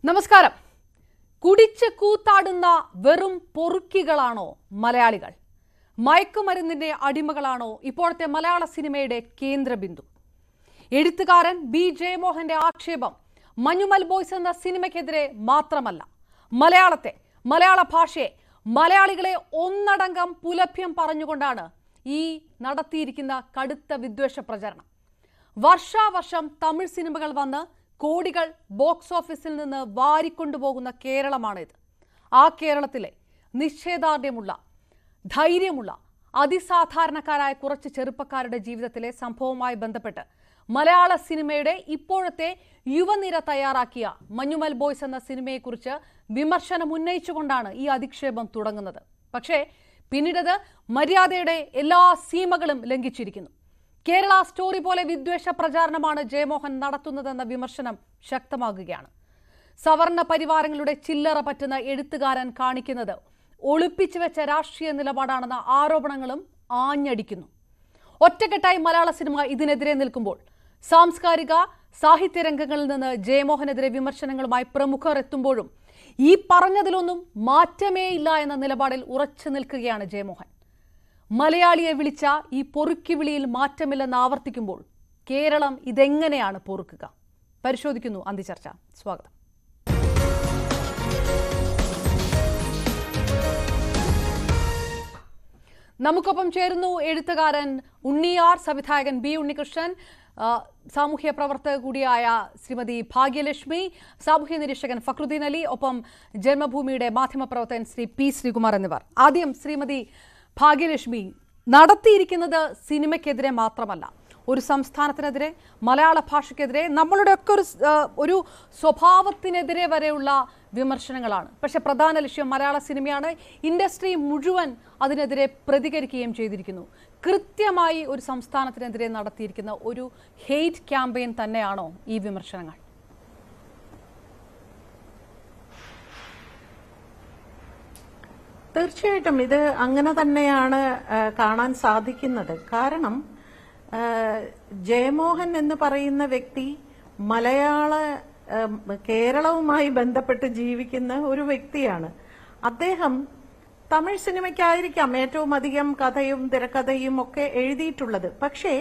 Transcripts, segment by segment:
നമസ്കാരം. കുടിച്ച് കൂത്താടുന്ന വെറും പൊറുക്കികളാണോ മലയാളികൾ? മയക്കുമരുന്നിന്റെ അടിമകളാണോ ഇപ്പോഴത്തെ മലയാള സിനിമയുടെ കേന്ദ്രബിന്ദു? എഴുത്തുകാരൻ ബി ജയമോഹന്റെ ആക്ഷേപം മഞ്ഞുമൽ ബോയ്സ് എന്ന സിനിമയ്ക്കെതിരെ മാത്രമല്ല, മലയാളത്തെ, മലയാള ഭാഷയെ, മലയാളികളെ ഒന്നടങ്കം പുലഭ്യം പറഞ്ഞുകൊണ്ടാണ് ഈ നടത്തിയിരിക്കുന്ന കടുത്ത വിദ്വേഷ പ്രചരണം. വർഷാവർഷം തമിഴ് സിനിമകൾ വന്ന് കോടികൾ ബോക്സ് ഓഫീസിൽ നിന്ന് വാരിക്കൊണ്ടുപോകുന്ന കേരളമാണിത്. ആ കേരളത്തിലെ നിശ്ചയദാർഢ്യമുള്ള, ധൈര്യമുള്ള, അതിസാധാരണക്കാരായ കുറച്ച് ചെറുപ്പക്കാരുടെ ജീവിതത്തിലെ സംഭവവുമായി ബന്ധപ്പെട്ട് മലയാള സിനിമയുടെ ഇപ്പോഴത്തെ യുവനിര തയ്യാറാക്കിയ മഞ്ഞുമൽ ബോയ്സ് എന്ന സിനിമയെക്കുറിച്ച് വിമർശനം ഉന്നയിച്ചുകൊണ്ടാണ് ഈ അധിക്ഷേപം തുടങ്ങുന്നത്. പക്ഷേ പിന്നീടത് മര്യാദയുടെ എല്ലാ സീമകളും ലംഘിച്ചിരിക്കുന്നു. കേരള സ്റ്റോറി പോലെ വിദ്വേഷ പ്രചാരണമാണ് ജയമോഹൻ നടത്തുന്നതെന്ന വിമർശനം ശക്തമാകുകയാണ്. സവർണ പരിവാരങ്ങളുടെ ചില്ലറ പറ്റുന്ന എഴുത്തുകാരൻ കാണിക്കുന്നത് ഒളിപ്പിച്ചു വെച്ച രാഷ്ട്രീയ നിലപാടാണെന്ന ആരോപണങ്ങളും ആഞ്ഞടിക്കുന്നു. ഒറ്റക്കെട്ടായി മലയാള സിനിമ ഇതിനെതിരെ നിൽക്കുമ്പോൾ സാംസ്കാരിക സാഹിത്യ രംഗങ്ങളിൽ നിന്ന് ജയമോഹനെതിരെ വിമർശനങ്ങളുമായി പ്രമുഖർ എത്തുമ്പോഴും ഈ പറഞ്ഞതിലൊന്നും മാറ്റമേ ഇല്ല എന്ന നിലപാടിൽ ഉറച്ചു നിൽക്കുകയാണ് ജയമോഹൻ. മലയാളിയെ വിളിച്ച ഈ പൊറുക്കി വിളിയിൽ മാറ്റമില്ലെന്ന് ആവർത്തിക്കുമ്പോൾ കേരളം ഇതെങ്ങനെയാണ് പൊറുക്കുക? പരിശോധിക്കുന്നു അന്തിചർച്ച. സ്വാഗതം. നമുക്കൊപ്പം ചേരുന്നു എഴുത്തുകാരൻ ഉണ്ണിയാർ, സംവിധായകൻ ബി ഉണ്ണികൃഷ്ണൻ, സാമൂഹ്യ പ്രവർത്തക കൂടിയായ ശ്രീമതി ഭാഗ്യലക്ഷ്മി, സാമൂഹ്യ നിരീക്ഷകൻ ഫക്രുദ്ദീൻ അലി, ഒപ്പം ജന്മഭൂമിയുടെ മാധ്യമപ്രവർത്തകൻ ശ്രീ പി ശ്രീകുമാർ എന്നിവർ. ആദ്യം ശ്രീമതി ഭാഗ്യലക്ഷ്മി, നടത്തിയിരിക്കുന്നത് സിനിമയ്ക്കെതിരെ മാത്രമല്ല, ഒരു സംസ്ഥാനത്തിനെതിരെ, മലയാള ഭാഷയ്ക്കെതിരെ, നമ്മളുടെയൊക്കെ ഒരു സ്വഭാവത്തിനെതിരെ വരെയുള്ള വിമർശനങ്ങളാണ്. പക്ഷെ പ്രധാന ലക്ഷ്യം മലയാള സിനിമയാണ്. ഇൻഡസ്ട്രി മുഴുവൻ അതിനെതിരെ പ്രതികരിക്കുകയും ചെയ്തിരിക്കുന്നു. കൃത്യമായി ഒരു സംസ്ഥാനത്തിനെതിരെ നടത്തിയിരിക്കുന്ന ഒരു ഹെയ്റ്റ് ക്യാമ്പയിൻ തന്നെയാണോ ഈ വിമർശനങ്ങൾ? തീർച്ചയായിട്ടും ഇത് അങ്ങനെ തന്നെയാണ് കാണാൻ സാധിക്കുന്നത്. കാരണം ജയമോഹൻ എന്ന് പറയുന്ന വ്യക്തി കേരളവുമായി ബന്ധപ്പെട്ട് ജീവിക്കുന്ന ഒരു വ്യക്തിയാണ്. അദ്ദേഹം തമിഴ് സിനിമയ്ക്കായിരിക്കാം ഏറ്റവും അധികം കഥയും തിരക്കഥയും ഒക്കെ എഴുതിയിട്ടുള്ളത്. പക്ഷേ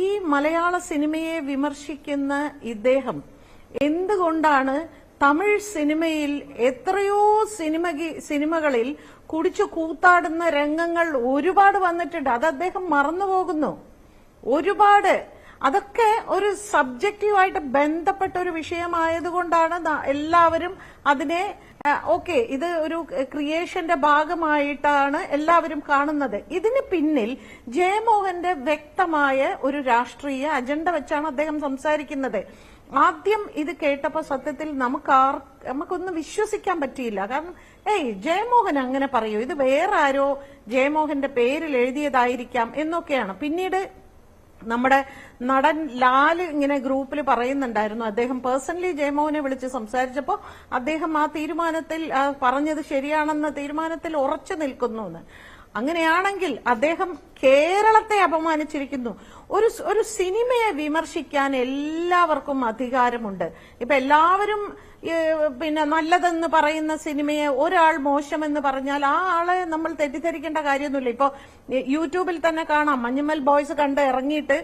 ഈ മലയാള സിനിമയെ വിമർശിക്കുന്ന ഇദ്ദേഹം എന്തുകൊണ്ടാണ് തമിഴ് സിനിമയിൽ എത്രയോ സിനിമകളിൽ കുടിച്ചു കൂത്താടുന്ന രംഗങ്ങൾ ഒരുപാട് വന്നിട്ടുണ്ട്, അത് അദ്ദേഹം മറന്നുപോകുന്നു. ഒരുപാട് അതൊക്കെ ഒരു സബ്ജക്റ്റീവായിട്ട് ബന്ധപ്പെട്ട ഒരു വിഷയമായതുകൊണ്ടാണ് എല്ലാവരും അതിനെ ഓക്കെ, ഇത് ഒരു ക്രിയേഷന്റെ ഭാഗമായിട്ടാണ് എല്ലാവരും കാണുന്നത്. ഇതിന് പിന്നിൽ ജയമോഹന്റെ വ്യക്തമായ ഒരു രാഷ്ട്രീയ അജണ്ട വെച്ചാണ് അദ്ദേഹം സംസാരിക്കുന്നത്. ആദ്യം ഇത് കേട്ടപ്പോ സത്യത്തിൽ നമുക്കൊന്നും വിശ്വസിക്കാൻ പറ്റിയില്ല. കാരണം ജയമോഹൻ അങ്ങനെ പറയൂ, ഇത് വേറെ ആരോ ജയമോഹന്റെ പേരിൽ എഴുതിയതായിരിക്കാം എന്നൊക്കെയാണ്. പിന്നീട് നമ്മുടെ നടൻ ലാല് ഇങ്ങനെ ഗ്രൂപ്പിൽ പറയുന്നുണ്ടായിരുന്നു, അദ്ദേഹം പേഴ്സണലി ജയമോഹനെ വിളിച്ച് സംസാരിച്ചപ്പോൾ അദ്ദേഹം ആ തീരുമാനത്തിൽ പറഞ്ഞത് ശരിയാണെന്ന തീരുമാനത്തിൽ ഉറച്ചു നിൽക്കുന്നു എന്ന്. അങ്ങനെയാണെങ്കിൽ അദ്ദേഹം കേരളത്തെ അപമാനിച്ചിരിക്കുന്നു. ഒരു സിനിമയെ വിമർശിക്കാൻ എല്ലാവർക്കും അധികാരമുണ്ട്. ഇപ്പൊ എല്ലാവരും നല്ലതെന്ന് പറയുന്ന സിനിമയെ ഒരാൾ മോശമെന്ന് പറഞ്ഞാൽ ആ ആളെ നമ്മൾ തെറ്റിദ്ധരിക്കേണ്ട കാര്യമൊന്നുമില്ല. ഇപ്പൊ യൂട്യൂബിൽ തന്നെ കാണാം, മഞ്ഞുമൽ ബോയ്സ് കണ്ട് ഇറങ്ങിയിട്ട്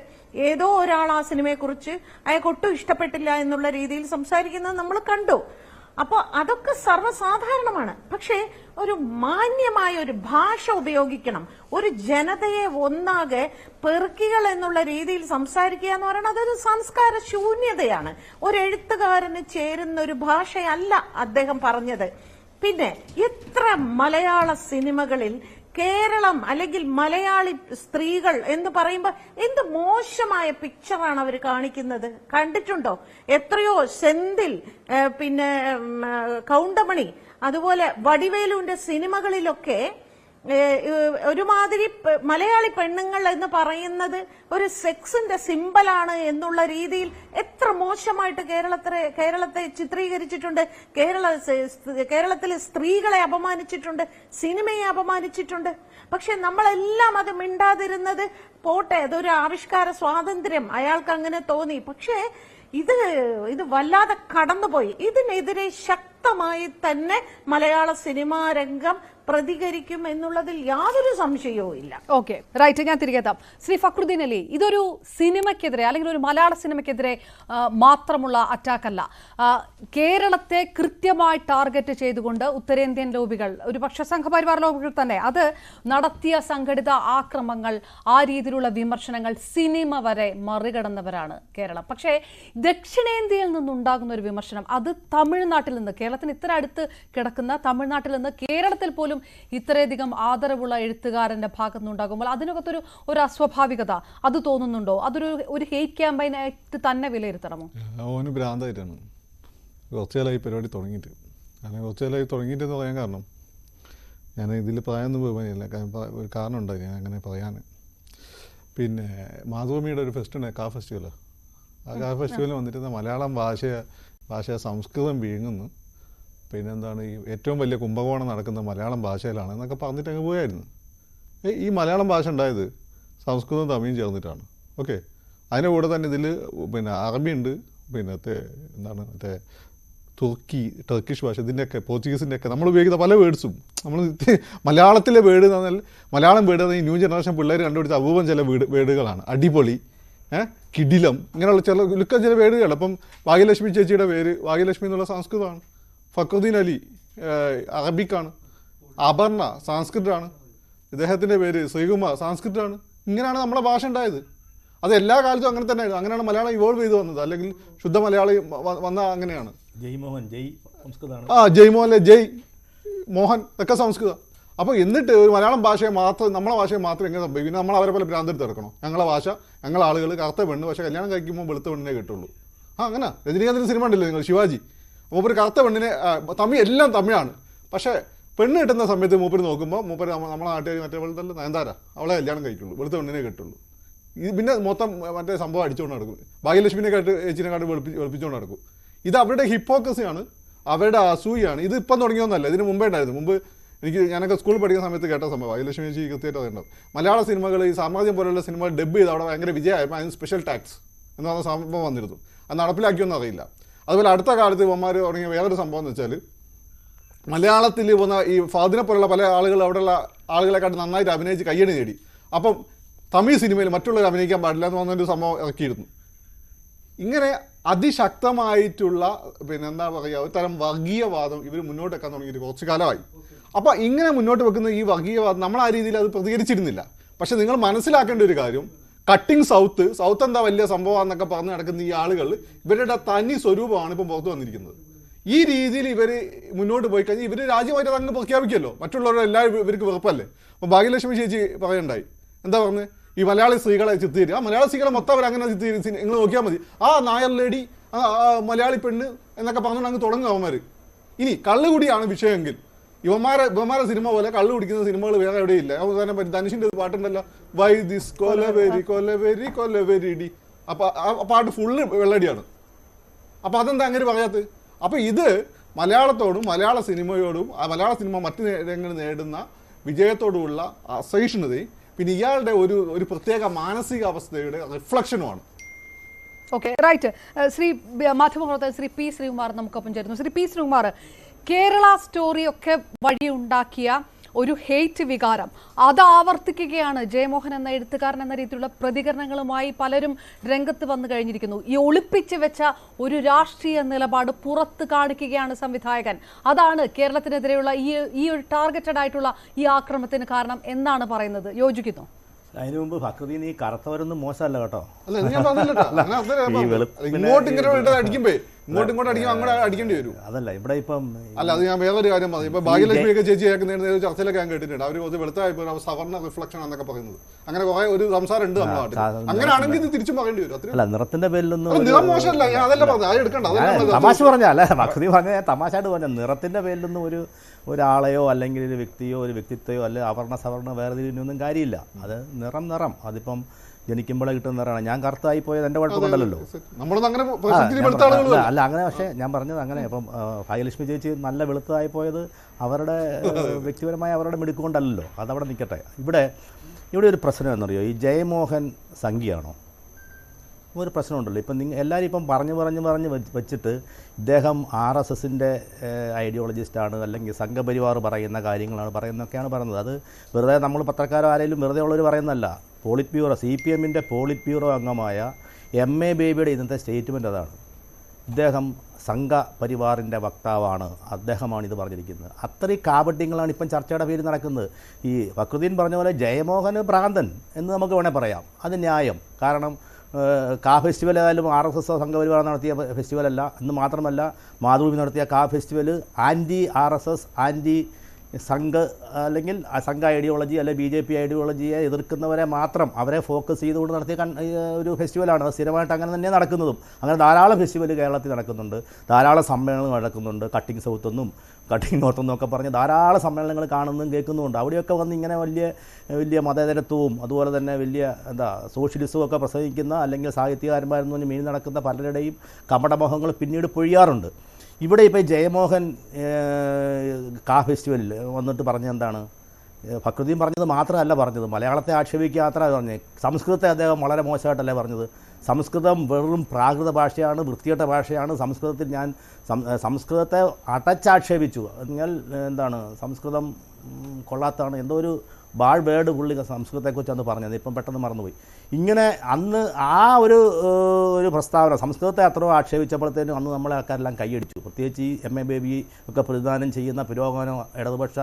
ഏതോ ഒരാൾ ആ സിനിമയെക്കുറിച്ച് അയാൾക്ക് ഒട്ടും ഇഷ്ടപ്പെട്ടില്ല എന്നുള്ള രീതിയിൽ സംസാരിക്കുന്നത് നമ്മൾ കണ്ടു. അപ്പൊ അതൊക്കെ സർവ്വസാധാരണമാണ്. പക്ഷേ ഒരു മാന്യമായ ഒരു ഭാഷ ഉപയോഗിക്കണം. ഒരു ജനതയെ ഒന്നാകെ പെറുക്കികൾ എന്നുള്ള രീതിയിൽ സംസാരിക്കുക എന്ന് പറയുന്നത് അതൊരു സംസ്കാര ശൂന്യതയാണ്. ഒരു എഴുത്തുകാരന് ചേരുന്ന ഒരു ഭാഷയല്ല അദ്ദേഹം പറഞ്ഞത്. പിന്നെ എത്ര മലയാള സിനിമകളിൽ കേരളം അല്ലെങ്കിൽ മലയാളി സ്ത്രീകൾ എന്ന് പറയുമ്പോൾ എന്ത് മോശമായ പിക്ചറാണ് അവർ കാണിക്കുന്നത്. കണ്ടിട്ടുണ്ടോ? എത്രയോ സെന്തിൽ, പിന്നെ കൗണ്ടമണി, അതുപോലെ വടിവേലുവിന്റെ സിനിമകളിലൊക്കെ ഒരുമാതിരി മലയാളി പെണ്ണുങ്ങൾ എന്ന് പറയുന്നത് ഒരു സെക്സിന്റെ സിമ്പലാണ് എന്നുള്ള രീതിയിൽ എത്ര മോശമായിട്ട് കേരളത്തെ ചിത്രീകരിച്ചിട്ടുണ്ട്. കേരളത്തിലെ സ്ത്രീകളെ അപമാനിച്ചിട്ടുണ്ട്, സിനിമയെ അപമാനിച്ചിട്ടുണ്ട്. പക്ഷെ നമ്മളെല്ലാം അത് മിണ്ടാതിരുന്നത് പോട്ടെ, അതൊരു ആവിഷ്കാര സ്വാതന്ത്ര്യം, അയാൾക്ക് അങ്ങനെ തോന്നി. പക്ഷേ ഇത് വല്ലാതെ കടന്നുപോയി. ഇതിനെതിരെ ശക്തമായി തന്നെ മലയാള സിനിമാ രംഗം പ്രതികരിക്കും എന്നുള്ളതിൽ യാതൊരു സംശയവും ഇല്ല. Okay, right. ഞാൻ തിരികെ എത്താം. ശ്രീ ഫക്രുദ്ദീൻ അലി, ഇതൊരു സിനിമയ്ക്കെതിരെ അല്ലെങ്കിൽ ഒരു മലയാള സിനിമയ്ക്കെതിരെ മാത്രമുള്ള അറ്റാക്കല്ല. കേരളത്തെ കൃത്യമായി ടാർഗറ്റ് ചെയ്തുകൊണ്ട് ഉത്തരേന്ത്യൻ ലോബികൾ, ഒരു പക്ഷേ സംഘപരിവാർ ലോബികൾ തന്നെ, അത് നടത്തിയ സംഘടിത ആക്രമങ്ങൾ, ആ രീതിയിലുള്ള വിമർശനങ്ങൾ, സിനിമ വരെ മറികടന്നവരാണ് കേരളം. പക്ഷേ ദക്ഷിണേന്ത്യയിൽ നിന്നുണ്ടാകുന്ന ഒരു വിമർശനം, അത് തമിഴ്നാട്ടിൽ നിന്ന്, കേരളത്തിന് ഇത്ര അടുത്ത് കിടക്കുന്ന തമിഴ്നാട്ടിൽ നിന്ന് കേരളത്തിൽ പോലും ഇത്രയധികം ആദരവുള്ള എഴുത്തുകാരന്റെ ഭാഗത്ത് നിന്നുണ്ടാകുമ്പോൾ അതിനകത്തൊരു അസ്വാഭാവികത അത് തോന്നുന്നുണ്ടോ? അതൊരു ഹെയ്റ്റ് ക്യാമ്പയിനായിട്ട് തന്നെ വിലയിരുത്തണമോ? ഓന് ഭ്രാന്തായിട്ടാണ് കുറച്ചുകാലമായി പരിപാടി തുടങ്ങിയിട്ട്. കാരണം കുറച്ചുകാലമായി തുടങ്ങിയിട്ടെന്ന് പറയാൻ കാരണം, ഞാൻ ഇതിൽ പറയാനൊന്നും പോകാനില്ല, ഒരു കാരണം ഉണ്ടായി ഞാൻ അങ്ങനെ പറയാൻ. പിന്നെ മാതൃഭൂമിയുടെ ഒരു ഫെസ്റ്റ് ഉണ്ട്, കാ ഫെസ്റ്റിവൽ. ആ കാ ഫെസ്റ്റിവലിൽ വന്നിട്ട് മലയാളം ഭാഷ സംസ്കൃതം വീങ്ങുന്നു, പിന്നെന്താണ് ഈ ഏറ്റവും വലിയ കുംഭകോണം നടക്കുന്ന മലയാളം ഭാഷയിലാണ് എന്നൊക്കെ പറഞ്ഞിട്ട് അങ്ങ് പോയായിരുന്നു. ഈ മലയാളം ഭാഷ ഉണ്ടായത് സംസ്കൃതവും തമിഴും ചേർന്നിട്ടാണ്. ഓക്കെ, അതിൻ്റെ കൂടെ തന്നെ ഇതിൽ പിന്നെ അറബി ഉണ്ട്, പിന്നെ മറ്റേ ടർക്കിഷ് ഭാഷ, ഇതിൻ്റെയൊക്കെ പോർച്ചുഗീസിൻ്റെയൊക്കെ നമ്മൾ ഉപയോഗിക്കുന്ന പല വേർഡ്സും നമ്മൾ മലയാളത്തിലെ വേർഡ് എന്ന് പറഞ്ഞാൽ, മലയാളം വേർഡ് എന്ന് ന്യൂ ജനറേഷൻ പിള്ളേർ കണ്ടുപിടിച്ച അപൂർവം ചില വേർഡുകളാണ്. അടിപൊളി, കിടിലം, ഇങ്ങനെയുള്ള ചില വേർഡുകൾ. അപ്പം ഭാഗ്യലക്ഷ്മി ചേച്ചിയുടെ പേര് ഭാഗ്യലക്ഷ്മി എന്നുള്ള സംസ്കൃതമാണ്. ഫക്രുദ്ദീൻ അലി അറബിക്കാണ്. അപർണ സംസ്കൃതമാണ്. ഇദ്ദേഹത്തിൻ്റെ പേര് ശ്രീകുമാർ സംസ്കൃതമാണ്. ഇങ്ങനെയാണ് നമ്മുടെ ഭാഷ ഉണ്ടായത്. അത് എല്ലാ കാലത്തും അങ്ങനെ തന്നെ ആയിരുന്നു. അങ്ങനെയാണ് മലയാളം ഇവോൾവ് ചെയ്ത് വന്നത്. അല്ലെങ്കിൽ ശുദ്ധ മലയാളി വന്ന അങ്ങനെയാണ്. ജയ്മോഹൻ, ജയ് മോഹൻ ഒക്കെ സംസ്കൃതം. അപ്പോൾ എന്നിട്ട് ഒരു മലയാളം ഭാഷയെ മാത്രം, നമ്മളെ ഭാഷയെ മാത്രം എങ്ങനെ സംഭവിക്കും? പിന്നെ നമ്മൾ അവരെ പോലെ ഭ്രാന്തെടുത്ത് ഇറക്കണം. ഞങ്ങളെ ഭാഷ, ഞങ്ങളെ ആളുകൾ കറുത്ത പെണ്ണ്, പക്ഷേ കല്യാണം കഴിക്കുമ്പോൾ വെളുത്ത പെണ്ണിനെ കിട്ടുള്ളൂ. അങ്ങനെ രജനീകാന്തിൻ്റെ സിനിമ ഉണ്ടല്ലോ നിങ്ങൾ, ശിവാജി. മൂപ്പര് കറുത്ത പെണ്ണിനെ, തമിഴ് എല്ലാം തമിഴാണ്, പക്ഷേ പെണ്ണ് കിട്ടുന്ന സമയത്ത് മൂപ്പര് നോക്കുമ്പോൾ മൂപ്പര് നമ്മളെ നാട്ടുകാർ മറ്റേ പോലത്തെ നയൻതാര, അവളെ കല്യാണം കഴിക്കുള്ളൂ, വെളുത്ത പെണ്ണിനെ കിട്ടുള്ളൂ. ഇത് പിന്നെ മൊത്തം മറ്റേ സംഭവം അടിച്ചുകൊണ്ട് നടക്കും. ഭാഗ്യലക്ഷ്മിനെ ചേച്ചിനെക്കാട്ട് വെളുപ്പിച്ചുകൊണ്ട് നടക്കും. ഇത് അവരുടെ ഹിപ്പോക്രസിയാണ്, അവരുടെ അസൂയാണ്. ഇത് ഇപ്പം തുടങ്ങിയൊന്നല്ല, ഇതിന് മുമ്പേ ഉണ്ടായിരുന്നു. മുമ്പ് ഞാനൊക്കെ സ്കൂളിൽ പഠിക്കുന്ന സമയത്ത് കേട്ട സംഭവം, ഭാഗ്യലക്ഷ്മി ചേച്ചി കൃത്യമായിട്ട് അതുണ്ടാവും. മലയാള സിനിമകൾ, ഈ സാമ്രാജ്യം പോലുള്ള സിനിമകൾ ഡബ് ചെയ്ത് അവിടെ ഭയങ്കര വിജയമായപ്പോൾ അതിന് സ്പെഷ്യൽ ടാക്സ് എന്ന് പറഞ്ഞ സംഭവം വന്നിരുന്നു. അത് നടപ്പിലാക്കിയൊന്നും അറിയില്ല. അതുപോലെ അടുത്ത കാലത്ത് ഇവന്മാർ തുടങ്ങിയ വേറൊരു സംഭവം എന്ന് വെച്ചാൽ, മലയാളത്തിൽ വന്ന ഈ ഫാദിനെ പോലുള്ള പല ആളുകൾ അവിടെയുള്ള ആളുകളെക്കാട്ട് നന്നായിട്ട് അഭിനയിച്ച് കയ്യടി നേടി. അപ്പം തമിഴ് സിനിമയിൽ മറ്റുള്ളവർ അഭിനയിക്കാൻ പാടില്ല എന്ന് പറഞ്ഞൊരു സംഭവം ഇറക്കിയിരുന്നു. ഇങ്ങനെ അതിശക്തമായിട്ടുള്ള പിന്നെ എന്താ പറയുക, ഒരു തരം വർഗീയവാദം ഇവർ മുന്നോട്ട് വെക്കാൻ തുടങ്ങിയിട്ട് കുറച്ച് കാലമായി. അപ്പോൾ ഇങ്ങനെ മുന്നോട്ട് വെക്കുന്ന ഈ വർഗീയവാദം നമ്മൾ ആ രീതിയിൽ അത് പ്രതികരിച്ചിരുന്നില്ല. പക്ഷെ നിങ്ങൾ മനസ്സിലാക്കേണ്ട ഒരു കാര്യം, കട്ടിങ് സൗത്ത് എന്താ വലിയ സംഭവമാണെന്നൊക്കെ പറഞ്ഞ് നടക്കുന്ന ഈ ആളുകൾ, ഇവരുടെ തനി സ്വരൂപമാണ് ഇപ്പം പുറത്തു വന്നിരിക്കുന്നത്. ഈ രീതിയിൽ ഇവർ മുന്നോട്ട് പോയി കഴിഞ്ഞാൽ ഇവർ രാജ്യമായിട്ട് അങ്ങ് പ്രഖ്യാപിക്കുമല്ലോ. മറ്റുള്ളവരുടെ എല്ലാവരും ഇവർക്ക് വെറുപ്പല്ലേ. അപ്പോൾ ഭാഗ്യലക്ഷ്മി ചേച്ചി പറയണ്ടായി, എന്താ പറഞ്ഞത്, ഈ മലയാളി സ്ത്രീകളെ ചിത്രീകരിക്കുക, ആ മലയാള സ്ത്രീകളെ മൊത്തം അവർ അങ്ങനെ ചിത്രീകരിച്ച് നിങ്ങൾ നോക്കിയാൽ മതി, ആ നായർ ലേഡി, മലയാളി പെണ്ണ് എന്നൊക്കെ പറഞ്ഞുകൊണ്ട് അങ്ങ് തുടങ്ങും അവന്മാർ. ഇനി കള്ളുകുടിയാണ് വിഷയമെങ്കിൽ ഇവന്മാരെ സിനിമ പോലെ കള്ളു കുടിക്കുന്ന സിനിമകൾ വേറെ എവിടെയില്ല. ധനുഷിന്റെ ഒരു പാട്ടുണ്ടല്ലോ, വൈ ദിസ് കൊലവെരി, അപ്പൊ ആ പാട്ട് ഫുള്ള് വെള്ളടിയാണ്. അപ്പൊ അതെന്താ അങ്ങനെ പറയാത്തത്? അപ്പൊ ഇത് മലയാളത്തോടും മലയാള സിനിമയോടും മലയാള സിനിമ മറ്റു രംഗങ്ങൾ നേടുന്ന വിജയത്തോടുമുള്ള അസഹിഷ്ണുതയും പിന്നെ ഇയാളുടെ ഒരു പ്രത്യേക മാനസികാവസ്ഥയുടെ റിഫ്ലക്ഷനുമാണ്. Okay, right. ശ്രീ മാധ്യമപ്രവർത്തകൻ ശ്രീ പി ശ്രീകുമാർ നമുക്കൊപ്പം ചേരുന്നു. ശ്രീ പി ശ്രീകുമാർ, കേരള സ്റ്റോറി ഒക്കെ വഴിയുണ്ടാക്കിയ ഒരു ഹെയ്റ്റ് വികാരം അത് ആവർത്തിക്കുകയാണ്. ജയമോഹൻ എന്ന എഴുത്തുകാരൻ എന്ന രീതിയിലുള്ള പ്രതികരണങ്ങളുമായി പലരും രംഗത്ത് വന്നു കഴിഞ്ഞിരിക്കുന്നു. ഈ ഒളിപ്പിച്ചു വെച്ച ഒരു രാഷ്ട്രീയ നിലപാട് പുറത്ത് കാണിക്കുകയാണ് സംവിധായകൻ. അതാണ് കേരളത്തിനെതിരെയുള്ള ഈ ഒരു ടാർഗറ്റഡ് ആയിട്ടുള്ള ഈ ആക്രമണത്തിന് കാരണം എന്നാണ് പറയുന്നത്. യോജിക്കുന്നു? അതിനു മുമ്പ് ഫക്രുദ്ദീൻ ഈ കറുത്തവരൊന്നും മോശമല്ല കേട്ടോ. ഇങ്ങോട്ട് ഇങ്ങനെ അടിക്കുമ്പോ ഇങ്ങോട്ടും അടിക്കും അങ്ങോട്ട് അടിക്കേണ്ടി വരും. അതല്ല ഇവിടെ ഇപ്പം അല്ല, അത് ഞാൻ വേറൊരു കാര്യം പറഞ്ഞു. ഇപ്പൊ ഭാഗ്യലക്ഷ്മിയൊക്കെ ചേച്ചി കേൾക്കുന്ന ചർച്ചയിലൊക്കെ ഞാൻ കേട്ടിട്ടുണ്ട്. അവർ കുറച്ച് വെളുത്തായപ്പോൾ സവർണ റിഫ്ലക്ഷൻ എന്നൊക്കെ പറയുന്നത്, അങ്ങനെ കുറെ ഒരു സംസാരം ഉണ്ട് നമ്മുടെ നാട്ടിൽ. അങ്ങനെയാണെങ്കിൽ ഇത് തിരിച്ചും പറയേണ്ടി വരും. അല്ല, നിറത്തിന്റെ പേരിലൊന്നും നിറം മോശമല്ല, ഞാൻ അതല്ല പറഞ്ഞു, അത് എടുക്കണ്ട. തമാശ പറഞ്ഞല്ല, ഭക്തി പറഞ്ഞ ഞാൻ തമാശയായിട്ട് പറഞ്ഞ നിറത്തിന്റെ പേരിലൊന്നും ഒരാളെയോ അല്ലെങ്കിൽ ഒരു വ്യക്തിയോ ഒരു വ്യക്തിത്വയോ അല്ലെങ്കിൽ അവർണ സവർണ വേർതിരിവൊന്നും കാര്യമില്ല. അത് നിറം അതിപ്പം ജനിക്കുമ്പോഴേ കിട്ടുന്ന നിറമാണ്. ഞാൻ കറുത്തായി പോയത് എൻ്റെ കുഴപ്പമുണ്ടല്ലോ. അല്ല അങ്ങനെ, പക്ഷേ ഞാൻ പറഞ്ഞത് അങ്ങനെ. അപ്പം ഭാഗ്യലക്ഷ്മി ചേച്ചി നല്ല വെളുത്തതായി പോയത് അവരുടെ വ്യക്തിപരമായ അവരുടെ മിടുക്കൊണ്ടല്ലോ, അതവിടെ നിൽക്കട്ടെ. ഇവിടെ ഒരു പ്രശ്നം എന്നറിയോ, ഈ ജയമോഹൻ സംഖ്യയാണോ? ഒരു പ്രശ്നമുണ്ടല്ലോ. ഇപ്പം എല്ലാവരും ഇപ്പം പറഞ്ഞ് വെച്ചിട്ട് ഇദ്ദേഹം RSSൻ്റെ ഐഡിയോളജിസ്റ്റാണ് അല്ലെങ്കിൽ സംഘപരിവാർ പറയുന്ന കാര്യങ്ങളാണ് പറയുന്നതൊക്കെയാണ് പറയുന്നത്. അത് വെറുതെ നമ്മൾ പത്രക്കാരോ ആരെങ്കിലും വെറുതെ ഉള്ളവർ പറയുന്നതല്ല. പോളിറ്റ് ബ്യൂറോ CPMൻ്റെ പോളിറ്റ് ബ്യൂറോ അംഗമായ MA ബേബിയുടെ ഇന്നത്തെ സ്റ്റേറ്റ്മെൻറ്റ് അതാണ്. ഇദ്ദേഹം സംഘപരിവാറിൻ്റെ വക്താവാണ്, അദ്ദേഹമാണ് ഇത് പറഞ്ഞിരിക്കുന്നത്. അത്രയും കാപട്യങ്ങളാണ് ഇപ്പം ചർച്ചയുടെ പേരിൽ നടക്കുന്നത്. ഈ ഫക്രുദ്ദീൻ പറഞ്ഞ പോലെ ജയമോഹന് ഭ്രാന്തൻ എന്ന് നമുക്ക് വേണേൽ പറയാം. അത് ന്യായം. കാരണം ഫെസ്റ്റിവൽ ഏതായാലും RSS സംഘപരിവാർ നടത്തിയ ഫെസ്റ്റിവലല്ല. എന്ന് മാത്രമല്ല, മാതൃഭൂമി നടത്തിയ ഫെസ്റ്റിവൽ ആൻറ്റി RSS ആൻറ്റി സംഘ അല്ലെങ്കിൽ സംഘ ഐഡിയോളജി അല്ലെങ്കിൽ BJP ഐഡിയോളജിയെ എതിർക്കുന്നവരെ മാത്രം അവരെ ഫോക്കസ് ചെയ്തുകൊണ്ട് നടത്തിയ ഒരു ഫെസ്റ്റിവലാണ്. അത് സ്ഥിരമായിട്ട് അങ്ങനെ തന്നെ നടക്കുന്നതും. അങ്ങനെ ധാരാളം ഫെസ്റ്റിവൽ കേരളത്തിൽ നടക്കുന്നുണ്ട്, ധാരാളം സമ്മേളനങ്ങൾ നടക്കുന്നുണ്ട്. കട്ടിങ് സൗത്തെന്നും കട്ടിങ് നോർത്തെന്നും ഒക്കെ പറഞ്ഞ് ധാരാളം സമ്മേളനങ്ങൾ കാണുന്നതും കേൾക്കുന്നുമുണ്ട്. അവിടെയൊക്കെ വന്ന് ഇങ്ങനെ വലിയ മതേതരത്വവും അതുപോലെ തന്നെ വലിയ സോഷ്യലിസവും ഒക്കെ പ്രസംഗിക്കുന്ന അല്ലെങ്കിൽ സാഹിത്യകാരന്മാരെന്ന് പറഞ്ഞ് മീൻ നടക്കുന്ന പലരുടെയും കപടമോഹങ്ങൾ പിന്നീട് പൊഴിയാറുണ്ട്. ഇവിടെ ഇപ്പോൾ ജയമോഹൻ ഫെസ്റ്റിവലിൽ വന്നിട്ട് പറഞ്ഞത് എന്താണ്? ഫക്രുദ്ദീൻ പറഞ്ഞത് മാത്രമല്ല പറഞ്ഞത്, മലയാളത്തെ ആക്ഷേപിക്കുക മാത്രമല്ല പറഞ്ഞത്, സംസ്കൃതത്തെ അദ്ദേഹം വളരെ മോശമായിട്ടല്ലേ പറഞ്ഞത്. സംസ്കൃതം വെറും പ്രാകൃത ഭാഷയാണ്, വൃത്തികെട്ട ഭാഷയാണ്. സംസ്കൃതത്തിൽ ഞാൻ സംസ്കൃതത്തെ അടച്ചാക്ഷേപിച്ചു. നിങ്ങൾ സംസ്കൃതം കൊള്ളാത്തതാണ്, എന്തോ ഒരു ബാഡ് വേർഡ് പുള്ളി സംസ്കൃതത്തെക്കുറിച്ച് അന്ന് പറഞ്ഞത്, ഇപ്പം പെട്ടെന്ന് മറന്നുപോയി. ഇങ്ങനെ അന്ന് ആ ഒരു പ്രസ്താവന സംസ്കൃതത്തെ അത്രയോ ആക്ഷേപിച്ചപ്പോഴത്തേനും അന്ന് നമ്മളെ ആൾക്കാരെല്ലാം കൈയടിച്ചു. പ്രത്യേകിച്ച് ഈ MA ബേബി ഒക്കെ പ്രതിദാനം ചെയ്യുന്ന പുരോഗമന ഇടതുപക്ഷ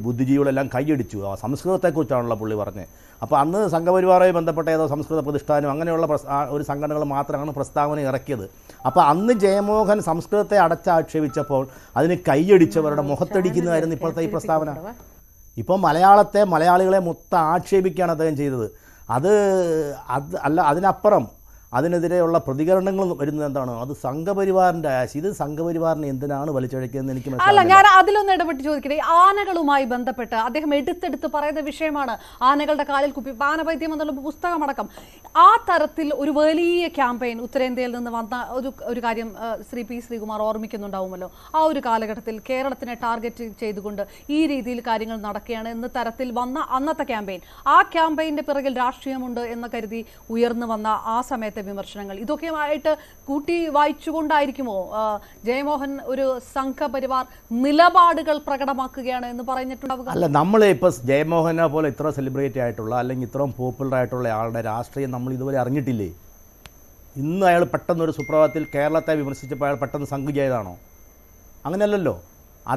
ബുദ്ധിജീവികളെല്ലാം കൈയടിച്ചു. ആ സംസ്കൃതത്തെക്കുറിച്ചാണല്ലോ പുള്ളി പറഞ്ഞത്. അപ്പോൾ അന്ന് സംഘപരിവാറുമായി ബന്ധപ്പെട്ട ഏതോ സംസ്കൃത പ്രതിഷ്ഠാനം അങ്ങനെയുള്ള ഒരു സംഘടനകൾ മാത്രമാണ് പ്രസ്താവന ഇറക്കിയത്. അപ്പോൾ അന്ന് ജയമോഹൻ സംസ്കൃതത്തെ അടച്ചാക്ഷേപിച്ചപ്പോൾ അതിന് കൈയടിച്ചവരുടെ മുഖത്തടിക്കുന്നതായിരുന്നു ഇപ്പോഴത്തെ ഈ പ്രസ്താവന. ഇപ്പോൾ മലയാളികളെ മൊത്തം ആക്ഷേപിക്കുകയാണ് അദ്ദേഹം ചെയ്തത്. അത് അല്ല, അതിനപ്പുറം അതിനെതിരെയുള്ള പ്രതികരണങ്ങൾ വരുന്നത് എന്താണ്? അത് സംഘപരിവാറിൻ്റെ ഇത് സംഘപരിവാറിനെ എന്തിനാണ് വലിച്ചഴക്കിയതെന്ന് എനിക്ക് മനസ്സിലായില്ല. ഞാൻ അതിലൊന്ന് ഇടപെട്ട് ചോദിക്കട്ടെ. ആനകളുമായി ബന്ധപ്പെട്ട് അദ്ദേഹം എടുത്തെടുത്ത് പറയുന്ന വിഷയമാണ് ആനകളുടെ കാലിൽ കുപ്പി, ആനവൈദ്യം എന്നുള്ള പുസ്തകമടക്കം. ആ തരത്തിൽ ഒരു വലിയ ക്യാമ്പയിൻ ഉത്തരേന്ത്യയിൽ നിന്ന് വന്ന ഒരു കാര്യം ശ്രീ P. ശ്രീകുമാർ ഓർമ്മിക്കുന്നുണ്ടാവുമല്ലോ. ആ ഒരു കാലഘട്ടത്തിൽ കേരളത്തിനെ ടാർഗറ്റ് ചെയ്തുകൊണ്ട് ഈ രീതിയിൽ കാര്യങ്ങൾ നടക്കുകയാണ് എന്ന തരത്തിൽ വന്ന അന്നത്തെ ക്യാമ്പയിൻ, ആ ക്യാമ്പയിൻ്റെ പിറകിൽ രാഷ്ട്രീയമുണ്ട് എന്ന് കരുതി ഉയർന്നു വന്ന ആ സമയത്ത് വിമർശനങ്ങൾ ഇതൊക്കെയായിട്ട് കൂട്ടി വായിച്ചുകൊണ്ടായിരിക്കുമോ ജയമോഹൻ ഒരു സംഘപരിവാർ നിലപാടുകൾ പ്രകടമാക്കുകയാണ് എന്ന് പറഞ്ഞിട്ടുണ്ടാവുക? അല്ല, നമ്മളെ ഇപ്പോൾ ജയമോഹനെ പോലെ ഇത്ര സെലിബ്രേറ്റ് ആയിട്ടുള്ള അല്ലെങ്കിൽ ഇത്രയും പോപ്പുലർ ആയിട്ടുള്ള ആളുടെ രാഷ്ട്രീയം നമ്മൾ ഇതുവരെ അറിഞ്ഞിട്ടില്ലേ? ഇന്ന് അയാൾ പെട്ടെന്നൊരു സുപ്രഭാതത്തിൽ കേരളത്തെ വിമർശിച്ചപ്പോൾ അയാൾ പെട്ടെന്ന് സംഘിയായതാണോ? അങ്ങനെയല്ലല്ലോ.